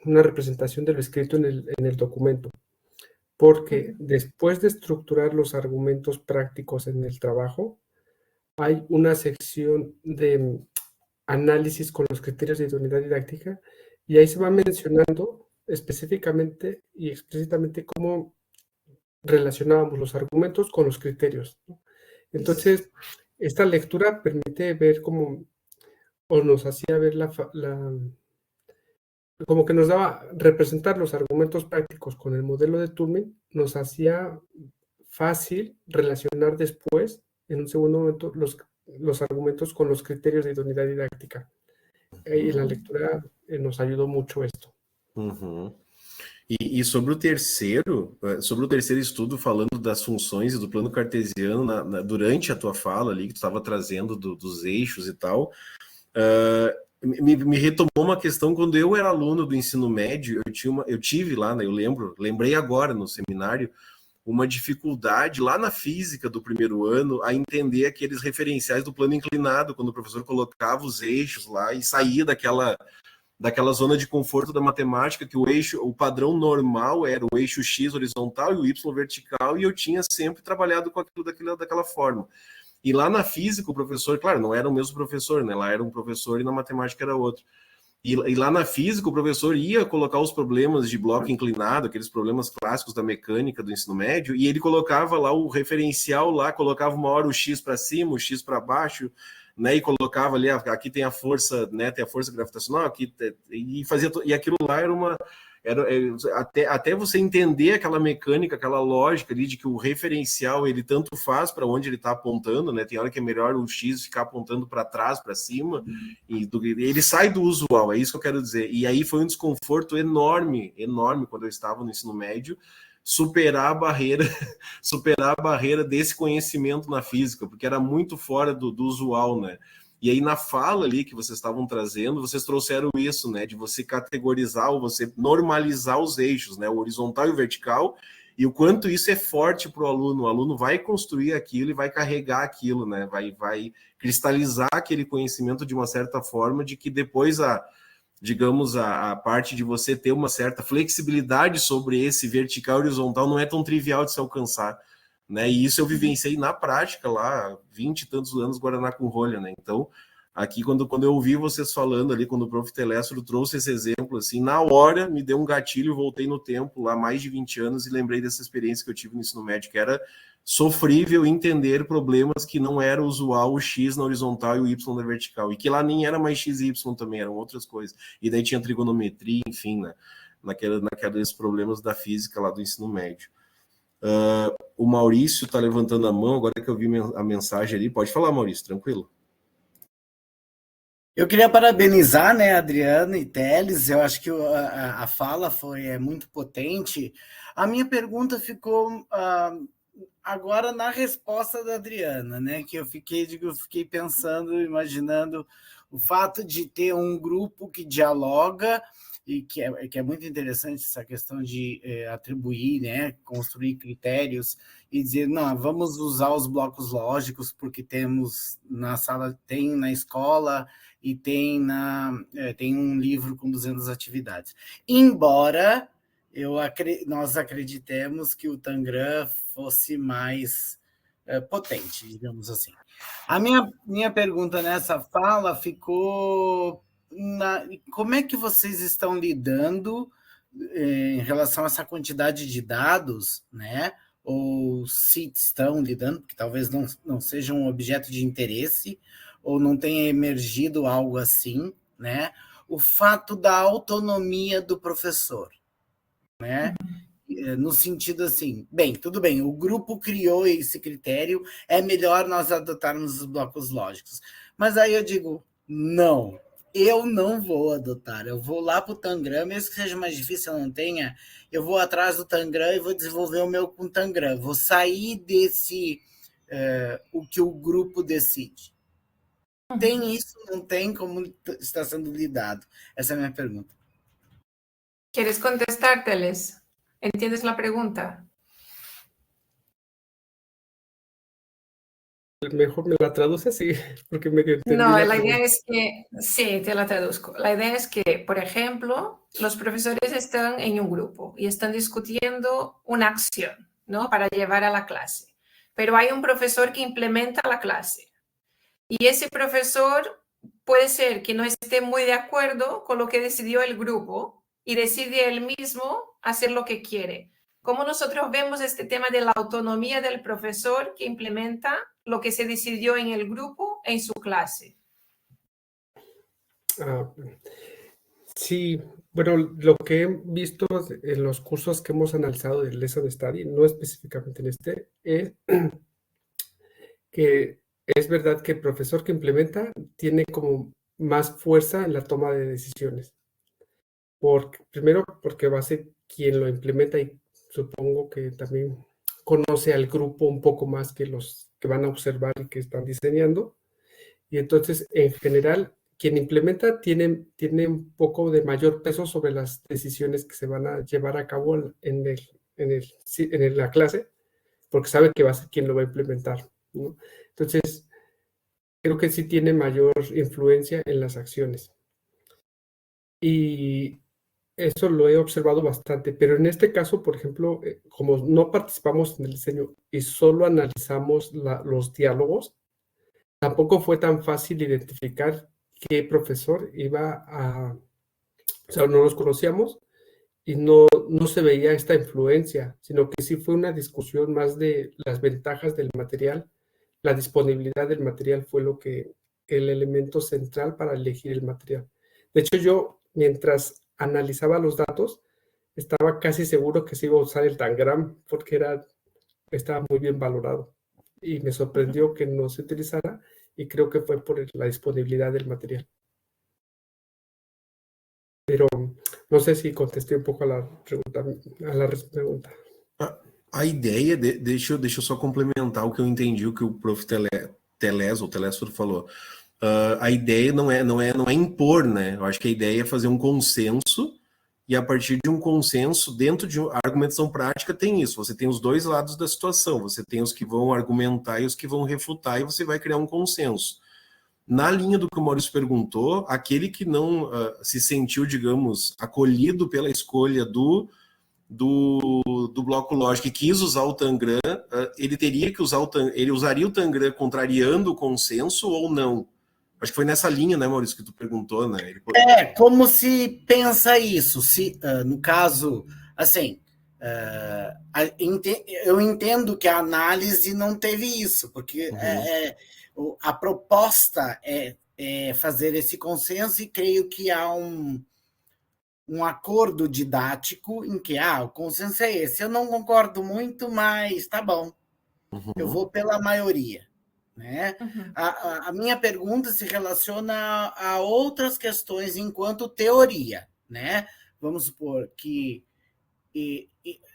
Speaker 3: una representación de lo escrito en el documento, porque después de estructurar los argumentos prácticos en el trabajo, hay una sección de análisis con los criterios de idoneidad didáctica y ahí se va mencionando específicamente y explícitamente cómo relacionábamos los argumentos con los criterios, ¿no? Entonces, esta lectura permite ver cómo, o nos hacía ver como que nos daba representar los argumentos prácticos con el modelo de Turing, nos hacía fácil relacionar después, en un segundo momento, los argumentos con los criterios de idoneidad didáctica. Y la lectura nos ayudó mucho esto.
Speaker 1: E sobre o terceiro estudo, falando das funções e do plano cartesiano, durante a tua fala ali, que tu estava trazendo dos eixos e tal, me retomou uma questão. Quando eu era aluno do ensino médio, eu tive lá, né, lembrei agora no seminário, uma dificuldade lá na física do primeiro ano a entender aqueles referenciais do plano inclinado, quando o professor colocava os eixos lá e saía daquela zona de conforto da matemática, que o padrão normal era o eixo X horizontal e o Y vertical, e eu tinha sempre trabalhado com aquilo daquela forma. E lá na física, o professor, claro, não era o mesmo professor, né? Lá era um professor e na matemática era outro. E lá na física, o professor ia colocar os problemas de bloco inclinado, aqueles problemas clássicos da mecânica do ensino médio, e ele colocava lá o referencial, colocava uma hora o X para cima, o X para baixo, né, e colocava ali, aqui tem a força, né, tem a força gravitacional, aqui, e aquilo lá até você entender aquela mecânica, aquela lógica ali de que o referencial, ele tanto faz para onde ele está apontando, né, tem hora que é melhor o X ficar apontando para trás, para cima, e ele sai do usual, é isso que eu quero dizer. E aí foi um desconforto enorme quando eu estava no ensino médio, superar a barreira desse conhecimento na física, porque era muito fora do usual, né? E aí na fala ali que vocês estavam trazendo, vocês trouxeram isso, né? De você categorizar ou você normalizar os eixos, né? O horizontal e o vertical, e o quanto isso é forte para o aluno. O aluno vai construir aquilo e vai carregar aquilo, né? Vai cristalizar aquele conhecimento de uma certa forma, de que depois a parte de você ter uma certa flexibilidade sobre esse vertical e horizontal não é tão trivial de se alcançar, né? E isso eu vivenciei na prática lá, 20 e tantos anos, Guaraná com rolha, né? Então, Aqui, quando eu ouvi vocês falando ali, quando o prof. Telésforo trouxe esse exemplo, assim, na hora me deu um gatilho, voltei no tempo, lá mais de 20 anos, e lembrei dessa experiência que eu tive no ensino médio, que era sofrível entender problemas que não era usual o X na horizontal e o Y na vertical, e que lá nem era mais X e Y também, eram outras coisas. E daí tinha trigonometria, enfim, né? Naqueles problemas da física lá do ensino médio. O Maurício está levantando a mão, agora que eu vi a mensagem ali. Pode falar, Maurício, tranquilo.
Speaker 4: Eu queria parabenizar, né, Adriano e Teles. Eu acho que a fala foi muito potente. A minha pergunta ficou agora na resposta da Adriana, né, que eu fiquei pensando, imaginando o fato de ter um grupo que dialoga e que é muito interessante essa questão de atribuir, né, construir critérios e dizer, não, vamos usar os blocos lógicos porque temos na sala, tem na escola e tem um livro com 200 atividades. Embora nós acreditemos que o Tangram fosse mais potente, digamos assim. A minha pergunta nessa fala ficou... como é que vocês estão lidando em relação a essa quantidade de dados, né? Ou se estão lidando, porque talvez não seja um objeto de interesse, ou não tenha emergido algo assim, né? O fato da autonomia do professor, né? No sentido assim, bem, tudo bem, o grupo criou esse critério, é melhor nós adotarmos os blocos lógicos. Mas aí eu digo, não, eu não vou adotar, eu vou lá para o Tangram, mesmo que seja mais difícil, eu não tenha, eu vou atrás do Tangram e vou desenvolver o meu com o Tangram, vou sair desse, o que o grupo decide. Tem isso, não tem, como está sendo lidado? Essa é a minha pergunta.
Speaker 2: ¿Quieres contestar, Teles? ¿Entiendes la pregunta?
Speaker 3: Mejor me la traduce así, porque me entendí.
Speaker 2: No, la idea es que, sí, te la traduzco. La idea es que, por ejemplo, los profesores están en un grupo y están discutiendo una acción, ¿no? Para llevar a la clase. Pero hay un profesor que implementa la clase. Y ese profesor puede ser que no esté muy de acuerdo con lo que decidió el grupo y decide él mismo hacer lo que quiere. ¿Cómo nosotros vemos este tema de la autonomía del profesor que implementa lo que se decidió en el grupo en su clase?
Speaker 3: Sí, bueno, lo que he visto en los cursos que hemos analizado del Lesson Study, no específicamente en este, es que es verdad que el profesor que implementa tiene como más fuerza en la toma de decisiones. Primero, porque va a ser quien lo implementa y supongo que también conoce al grupo un poco más que los que van a observar y que están diseñando. Y entonces, en general, quien implementa tiene un poco de mayor peso sobre las decisiones que se van a llevar a cabo en la clase, porque sabe que va a ser quien lo va a implementar, ¿no? Entonces, creo que sí tiene mayor influencia en las acciones. Y eso lo he observado bastante, pero en este caso, por ejemplo, como no participamos en el diseño y solo analizamos los diálogos, tampoco fue tan fácil identificar qué profesor iba a... O sea, no los conocíamos y no se veía esta influencia, sino que sí fue una discusión más de las ventajas del material. La disponibilidad del material fue el elemento central para elegir el material. De hecho, yo, mientras analizaba los datos, estaba casi seguro que se iba a usar el Tangram porque estaba muy bien valorado. Y me sorprendió que no se utilizara y creo que fue por la disponibilidad del material. Pero no sé si contesté un poco a la pregunta.
Speaker 1: A ideia, deixa eu só complementar o que eu entendi, o que o prof. Telésforo falou. A ideia não é impor, né? Eu acho que a ideia é fazer um consenso, e a partir de um consenso, dentro de a argumentação prática tem isso, você tem os dois lados da situação, você tem os que vão argumentar e os que vão refutar, e você vai criar um consenso. Na linha do que o Maurício perguntou, aquele que não se sentiu, digamos, acolhido pela escolha do bloco lógico e quis usar o Tangram, ele teria que usar ele usaria o Tangram contrariando o consenso ou não? Acho que foi nessa linha, né, Maurício, que tu perguntou, né?
Speaker 4: Como se pensa isso? Se, no caso, assim, eu entendo que a análise não teve isso, porque a proposta é fazer esse consenso, e creio que há um acordo didático em que o consenso é esse. Eu não concordo muito, mas tá bom. Eu vou pela maioria. Né? A minha pergunta se relaciona a outras questões enquanto teoria. Né? Vamos supor que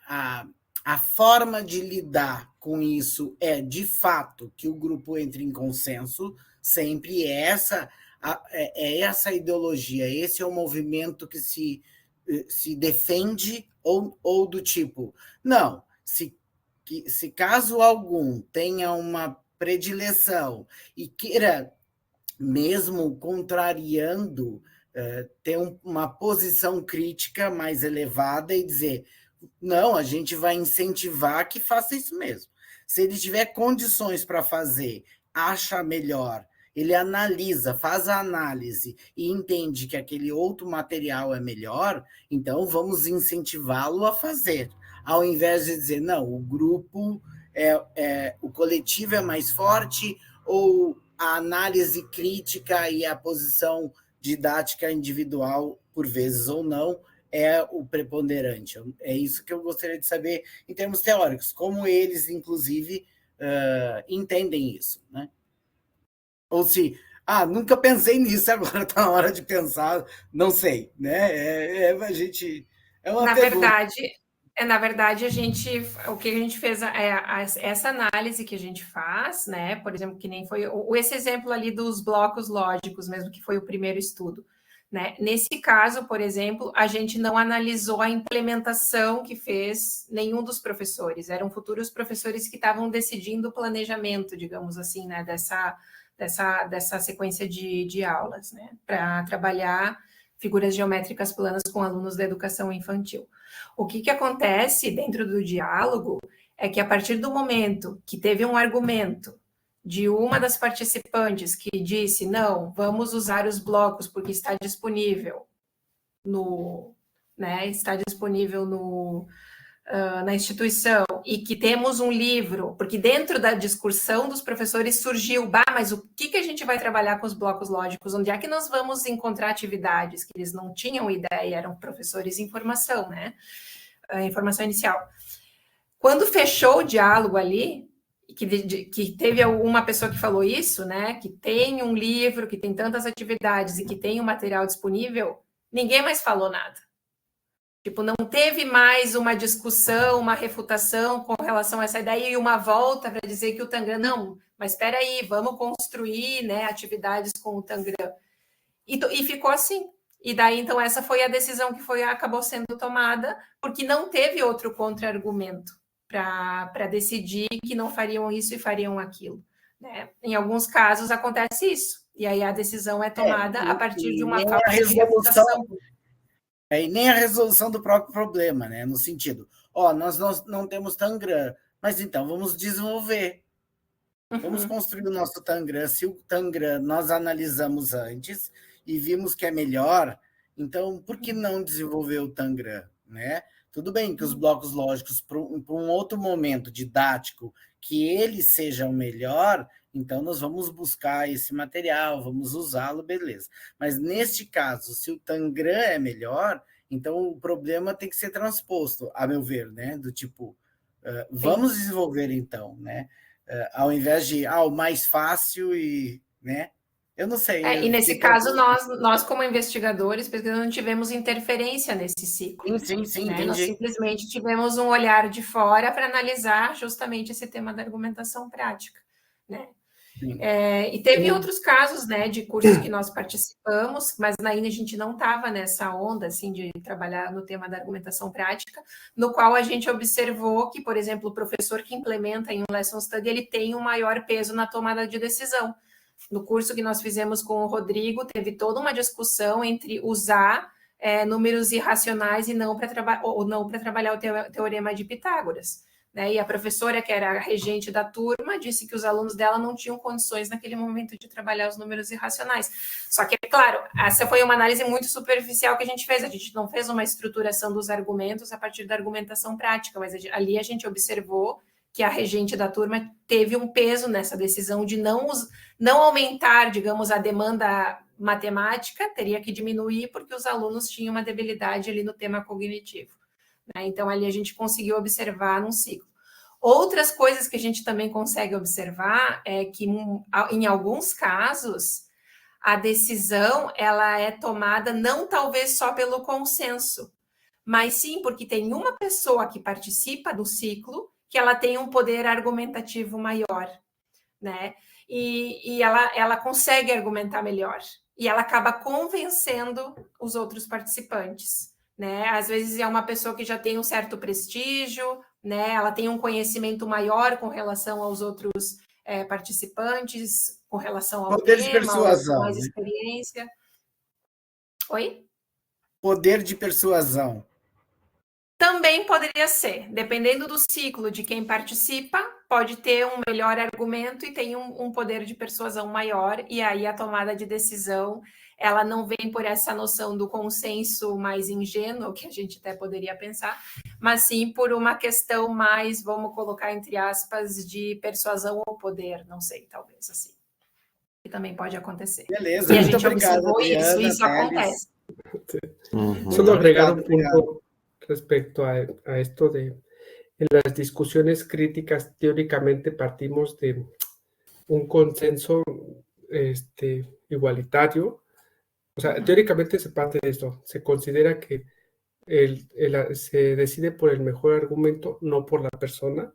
Speaker 4: a forma de lidar com isso é, de fato, que o grupo entre em consenso, sempre essa ideologia, esse é o movimento que se defende, ou do tipo, não, se caso algum tenha uma predileção e queira, mesmo contrariando, ter uma posição crítica mais elevada e dizer, não, a gente vai incentivar que faça isso mesmo. Se ele tiver condições para fazer, acha melhor, ele analisa, faz a análise e entende que aquele outro material é melhor, então vamos incentivá-lo a fazer, ao invés de dizer, não, o grupo, o coletivo é mais forte, ou a análise crítica e a posição didática individual, por vezes ou não, é o preponderante. É isso que eu gostaria de saber em termos teóricos, como eles, inclusive, entendem isso, né? Ou se, nunca pensei nisso, agora está na hora de pensar, não sei, né? A gente... É uma pergunta.
Speaker 2: Na verdade, o que a gente fez essa análise que a gente faz, né? Por exemplo, que nem foi esse exemplo ali dos blocos lógicos, mesmo que foi o primeiro estudo. Né? Nesse caso, por exemplo, a gente não analisou a implementação que fez nenhum dos professores, eram futuros professores que estavam decidindo o planejamento, digamos assim, né? dessa sequência de aulas, né? Para trabalhar figuras geométricas planas com alunos da educação infantil. O que acontece dentro do diálogo é que, a partir do momento que teve um argumento de uma das participantes que disse, não, vamos usar os blocos porque está disponível na instituição, e que temos um livro, porque dentro da discussão dos professores surgiu, mas o que a gente vai trabalhar com os blocos lógicos? Onde é que nós vamos encontrar atividades? Que eles não tinham ideia, eram professores em formação, né? Informação inicial. Quando fechou o diálogo ali, que teve uma pessoa que falou isso, né? Que tem um livro, que tem tantas atividades e que tem um material disponível, ninguém mais falou nada. Tipo, não teve mais uma discussão, uma refutação com relação a essa ideia e uma volta para dizer que o Tangram, não, mas espera aí, vamos construir, né, atividades com o Tangram. E ficou assim. E daí, então, essa foi a decisão que acabou sendo tomada, porque não teve outro contra-argumento para decidir que não fariam isso e fariam aquilo. Né? Em alguns casos acontece isso, e aí a decisão é tomada a partir de uma falta de refutação.
Speaker 4: E nem a resolução do próprio problema, né? No sentido, nós não temos Tangram, mas então vamos desenvolver. Vamos construir o nosso Tangram. Se o Tangram nós analisamos antes e vimos que é melhor, então por que não desenvolver o Tangram, né? Tudo bem que os blocos lógicos, para um outro momento didático, que ele seja o melhor, então nós vamos buscar esse material, vamos usá-lo, beleza. Mas neste caso, se o Tangram é melhor, então o problema tem que ser transposto, a meu ver, né? Do tipo, vamos desenvolver então, né? Ao invés de o mais fácil e, né? Eu não sei.
Speaker 2: E nesse caso, nós como investigadores, não tivemos interferência nesse ciclo.
Speaker 4: Sim,
Speaker 2: né? Nós simplesmente tivemos um olhar de fora para analisar justamente esse tema da argumentação prática. Né? E teve outros casos, né, de cursos que nós participamos, mas ainda a gente não estava nessa onda assim, de trabalhar no tema da argumentação prática, no qual a gente observou que, por exemplo, o professor que implementa em um lesson study, ele tem um maior peso na tomada de decisão. No curso que nós fizemos com o Rodrigo, teve toda uma discussão entre usar números irracionais e não para trabalhar o teorema de Pitágoras. né? E a professora, que era a regente da turma, disse que os alunos dela não tinham condições naquele momento de trabalhar os números irracionais. Só que, é claro, essa foi uma análise muito superficial que a gente fez. A gente não fez uma estruturação dos argumentos a partir da argumentação prática, mas ali a gente observou que a regente da turma teve um peso nessa decisão de não aumentar, digamos, a demanda matemática, teria que diminuir porque os alunos tinham uma debilidade ali no tema cognitivo. Então, ali a gente conseguiu observar num ciclo. Outras coisas que a gente também consegue observar é que, em alguns casos, a decisão ela é tomada não talvez só pelo consenso, mas sim porque tem uma pessoa que participa do ciclo que ela tem um poder argumentativo maior, né? E ela consegue argumentar melhor. E ela acaba convencendo os outros participantes. Né? Às vezes é uma pessoa que já tem um certo prestígio, né? Ela tem um conhecimento maior com relação aos outros participantes, com relação ao
Speaker 4: poder
Speaker 2: tema,
Speaker 4: de persuasão,
Speaker 2: mais experiência. Oi?
Speaker 4: Poder de persuasão.
Speaker 2: Também poderia ser, dependendo do ciclo de quem participa, pode ter um melhor argumento e tem um poder de persuasão maior, e aí a tomada de decisão ela não vem por essa noção do consenso mais ingênuo, que a gente até poderia pensar, mas sim por uma questão mais, vamos colocar entre aspas, de persuasão ou poder, não sei, talvez assim. Que também pode acontecer.
Speaker 4: Beleza,
Speaker 2: e a
Speaker 4: muito
Speaker 2: gente
Speaker 4: obrigado,
Speaker 2: observou
Speaker 4: Adriana,
Speaker 2: isso acontece.
Speaker 3: Solo agregar un
Speaker 4: obrigado.
Speaker 3: punto respecto a esto de en las discusiones críticas, teóricamente partimos de un consenso igualitario. O sea, teóricamente se parte de esto. Se considera que se decide por el mejor argumento, no por la persona,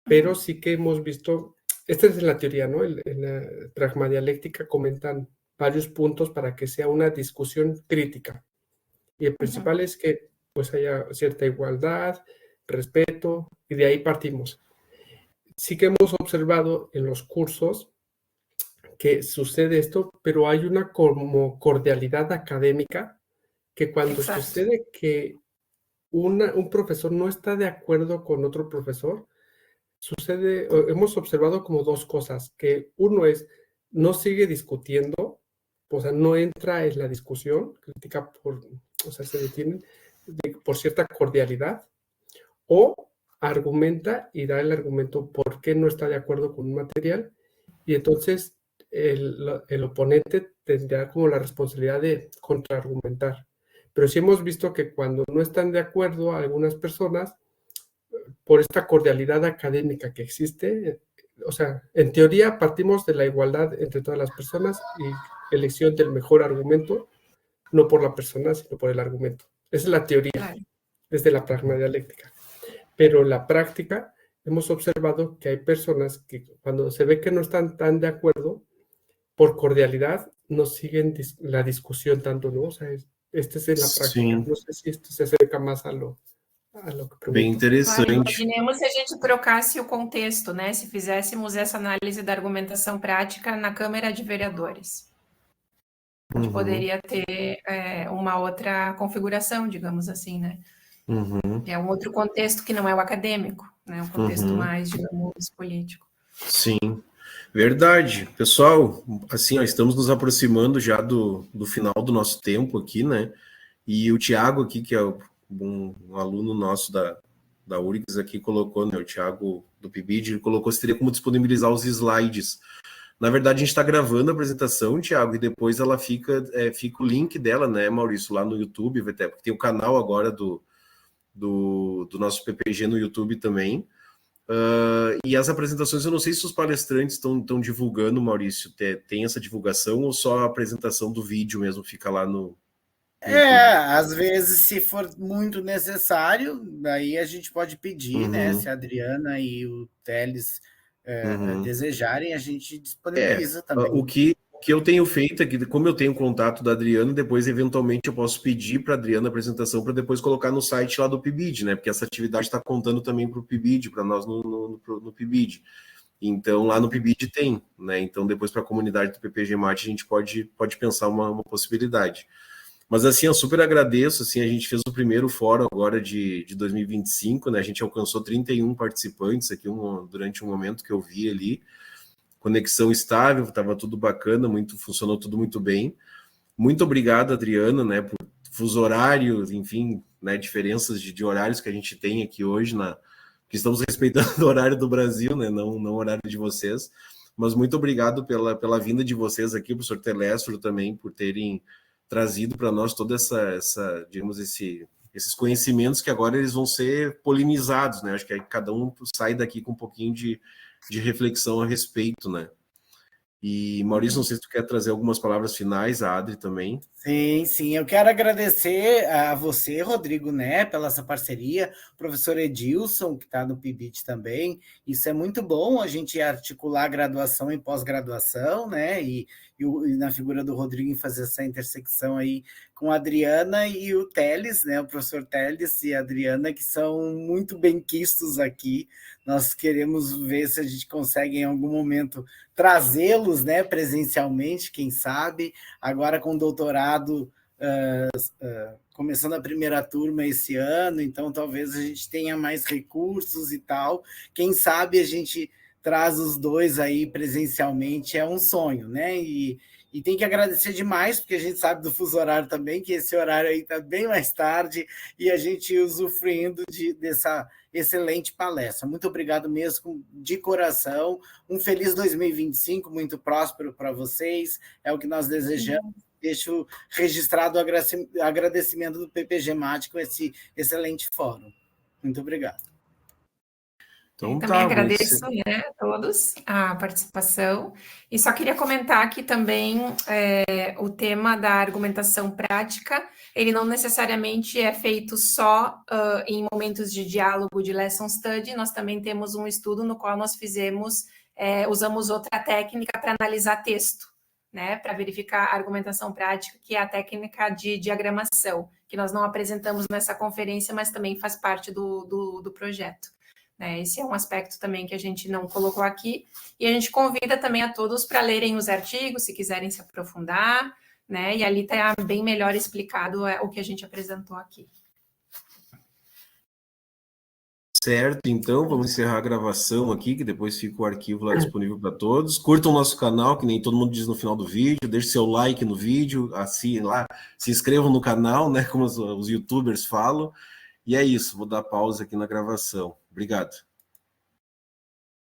Speaker 3: pero sí que hemos visto, esta es la teoría, ¿no? En la pragmadialéctica comentan varios puntos para que sea una discusión crítica. Y el principal es que pues haya cierta igualdad, respeto, y de ahí partimos. Sí que hemos observado en los cursos que sucede esto, pero hay una como cordialidad académica que cuando sucede que un profesor no está de acuerdo con otro profesor, hemos observado como dos cosas, que uno es, no sigue discutiendo, o sea, no entra en la discusión, critica se detienen por cierta cordialidad, o argumenta y da el argumento por qué no está de acuerdo con un material, y entonces el oponente tendrá como la responsabilidad de contraargumentar. Pero sí hemos visto que cuando no están de acuerdo algunas personas, por esta cordialidad académica que existe, o sea, en teoría partimos de la igualdad entre todas las personas y elección del mejor argumento, no por la persona, sino por el argumento. Esa es la teoría, desde la pragmadialéctica. Pero en la práctica hemos observado que hay personas que cuando se ve que no están tan de acuerdo, por cordialidad no siguen la discusión tanto, ¿no? O sea, este es en la prática.
Speaker 1: Sim.
Speaker 3: No sé si esto se acerca más a lo que perguntou.
Speaker 1: Bem interessante.
Speaker 2: Imaginemos se a gente trocasse o contexto, né? Se fizéssemos essa análise da argumentação prática na Câmara de Vereadores. A gente poderia ter uma outra configuração, digamos assim, né? É um outro contexto que não é o acadêmico, né? Um contexto mais, digamos, político.
Speaker 1: Sim, verdade. Pessoal, assim, ó, estamos nos aproximando já do final do nosso tempo aqui, né? E o Tiago aqui, que é um aluno nosso da URGS aqui, colocou, né? O Tiago do PIBID, ele colocou se teria como disponibilizar os slides. Na verdade, a gente está gravando a apresentação, Tiago, e depois ela fica o link dela, né, Maurício, lá no YouTube, vai ter, porque tem o canal agora do nosso PPG no YouTube também. E as apresentações, eu não sei se os palestrantes estão divulgando, Maurício, tem essa divulgação ou só a apresentação do vídeo mesmo fica lá no
Speaker 4: às vezes, se for muito necessário, daí a gente pode pedir, né? Se a Adriana e o Teles desejarem, a gente disponibiliza também.
Speaker 1: O que eu tenho feito é que, como eu tenho contato da Adriana, depois, eventualmente, eu posso pedir para a Adriana a apresentação para depois colocar no site lá do PIBID, né? Porque essa atividade está contando também para o PIBID, para nós no PIBID. Então, lá no PIBID tem, né? Então, depois, para a comunidade do PPG Mate, a gente pode pensar uma possibilidade. Mas assim, eu super agradeço, assim, a gente fez o primeiro fórum agora de 2025, né? A gente alcançou 31 participantes aqui durante um momento que eu vi ali. Conexão estável, estava tudo bacana, funcionou tudo muito bem. Muito obrigado, Adriana, né, por fuso horário, enfim, né, diferenças de horários que a gente tem aqui hoje, que estamos respeitando o horário do Brasil, né, não o horário de vocês. Mas muito obrigado pela vinda de vocês aqui, professor Telésforo também, por terem trazido para nós toda digamos, esses conhecimentos que agora eles vão ser polinizados, né? Acho que aí cada um sai daqui com um pouquinho de reflexão a respeito, né? E, Maurício, não sei se tu quer trazer algumas palavras finais, a Adri também.
Speaker 4: Sim, eu quero agradecer a você, Rodrigo, né, pela essa parceria, o professor Edilson, que está no PIBID também. Isso é muito bom, a gente articular graduação e pós-graduação, né, e na figura do Rodrigo em fazer essa intersecção aí com a Adriana e o Teles, né, o professor Teles e a Adriana, que são muito benquistos aqui. Nós queremos ver se a gente consegue em algum momento trazê-los, né, presencialmente, quem sabe, agora com doutorado, começando a primeira turma esse ano, então talvez a gente tenha mais recursos e tal, quem sabe a gente traz os dois aí presencialmente, é um sonho, né, e tem que agradecer demais, porque a gente sabe do fuso horário também, que esse horário aí está bem mais tarde, e a gente usufruindo dessa excelente palestra. Muito obrigado mesmo, de coração. Um feliz 2025, muito próspero para vocês, é o que nós desejamos. Deixo registrado o agradecimento do PPG Mate com esse excelente fórum. Muito obrigado.
Speaker 2: Então, também agradeço, né, a todos a participação, e só queria comentar que também o tema da argumentação prática, ele não necessariamente é feito só em momentos de diálogo de lesson study, nós também temos um estudo no qual nós usamos outra técnica para analisar texto, né, para verificar a argumentação prática, que é a técnica de diagramação, que nós não apresentamos nessa conferência, mas também faz parte do projeto. Esse é um aspecto também que a gente não colocou aqui, e a gente convida também a todos para lerem os artigos, se quiserem se aprofundar, né? E ali está bem melhor explicado o que a gente apresentou aqui.
Speaker 1: Certo, então vamos encerrar a gravação aqui, que depois fica o arquivo lá disponível para todos. Curtam o nosso canal, que nem todo mundo diz no final do vídeo, deixe seu like no vídeo, assim lá, se inscrevam no canal, né? Como os youtubers falam. E é isso, vou dar pausa aqui na gravação. Obrigado.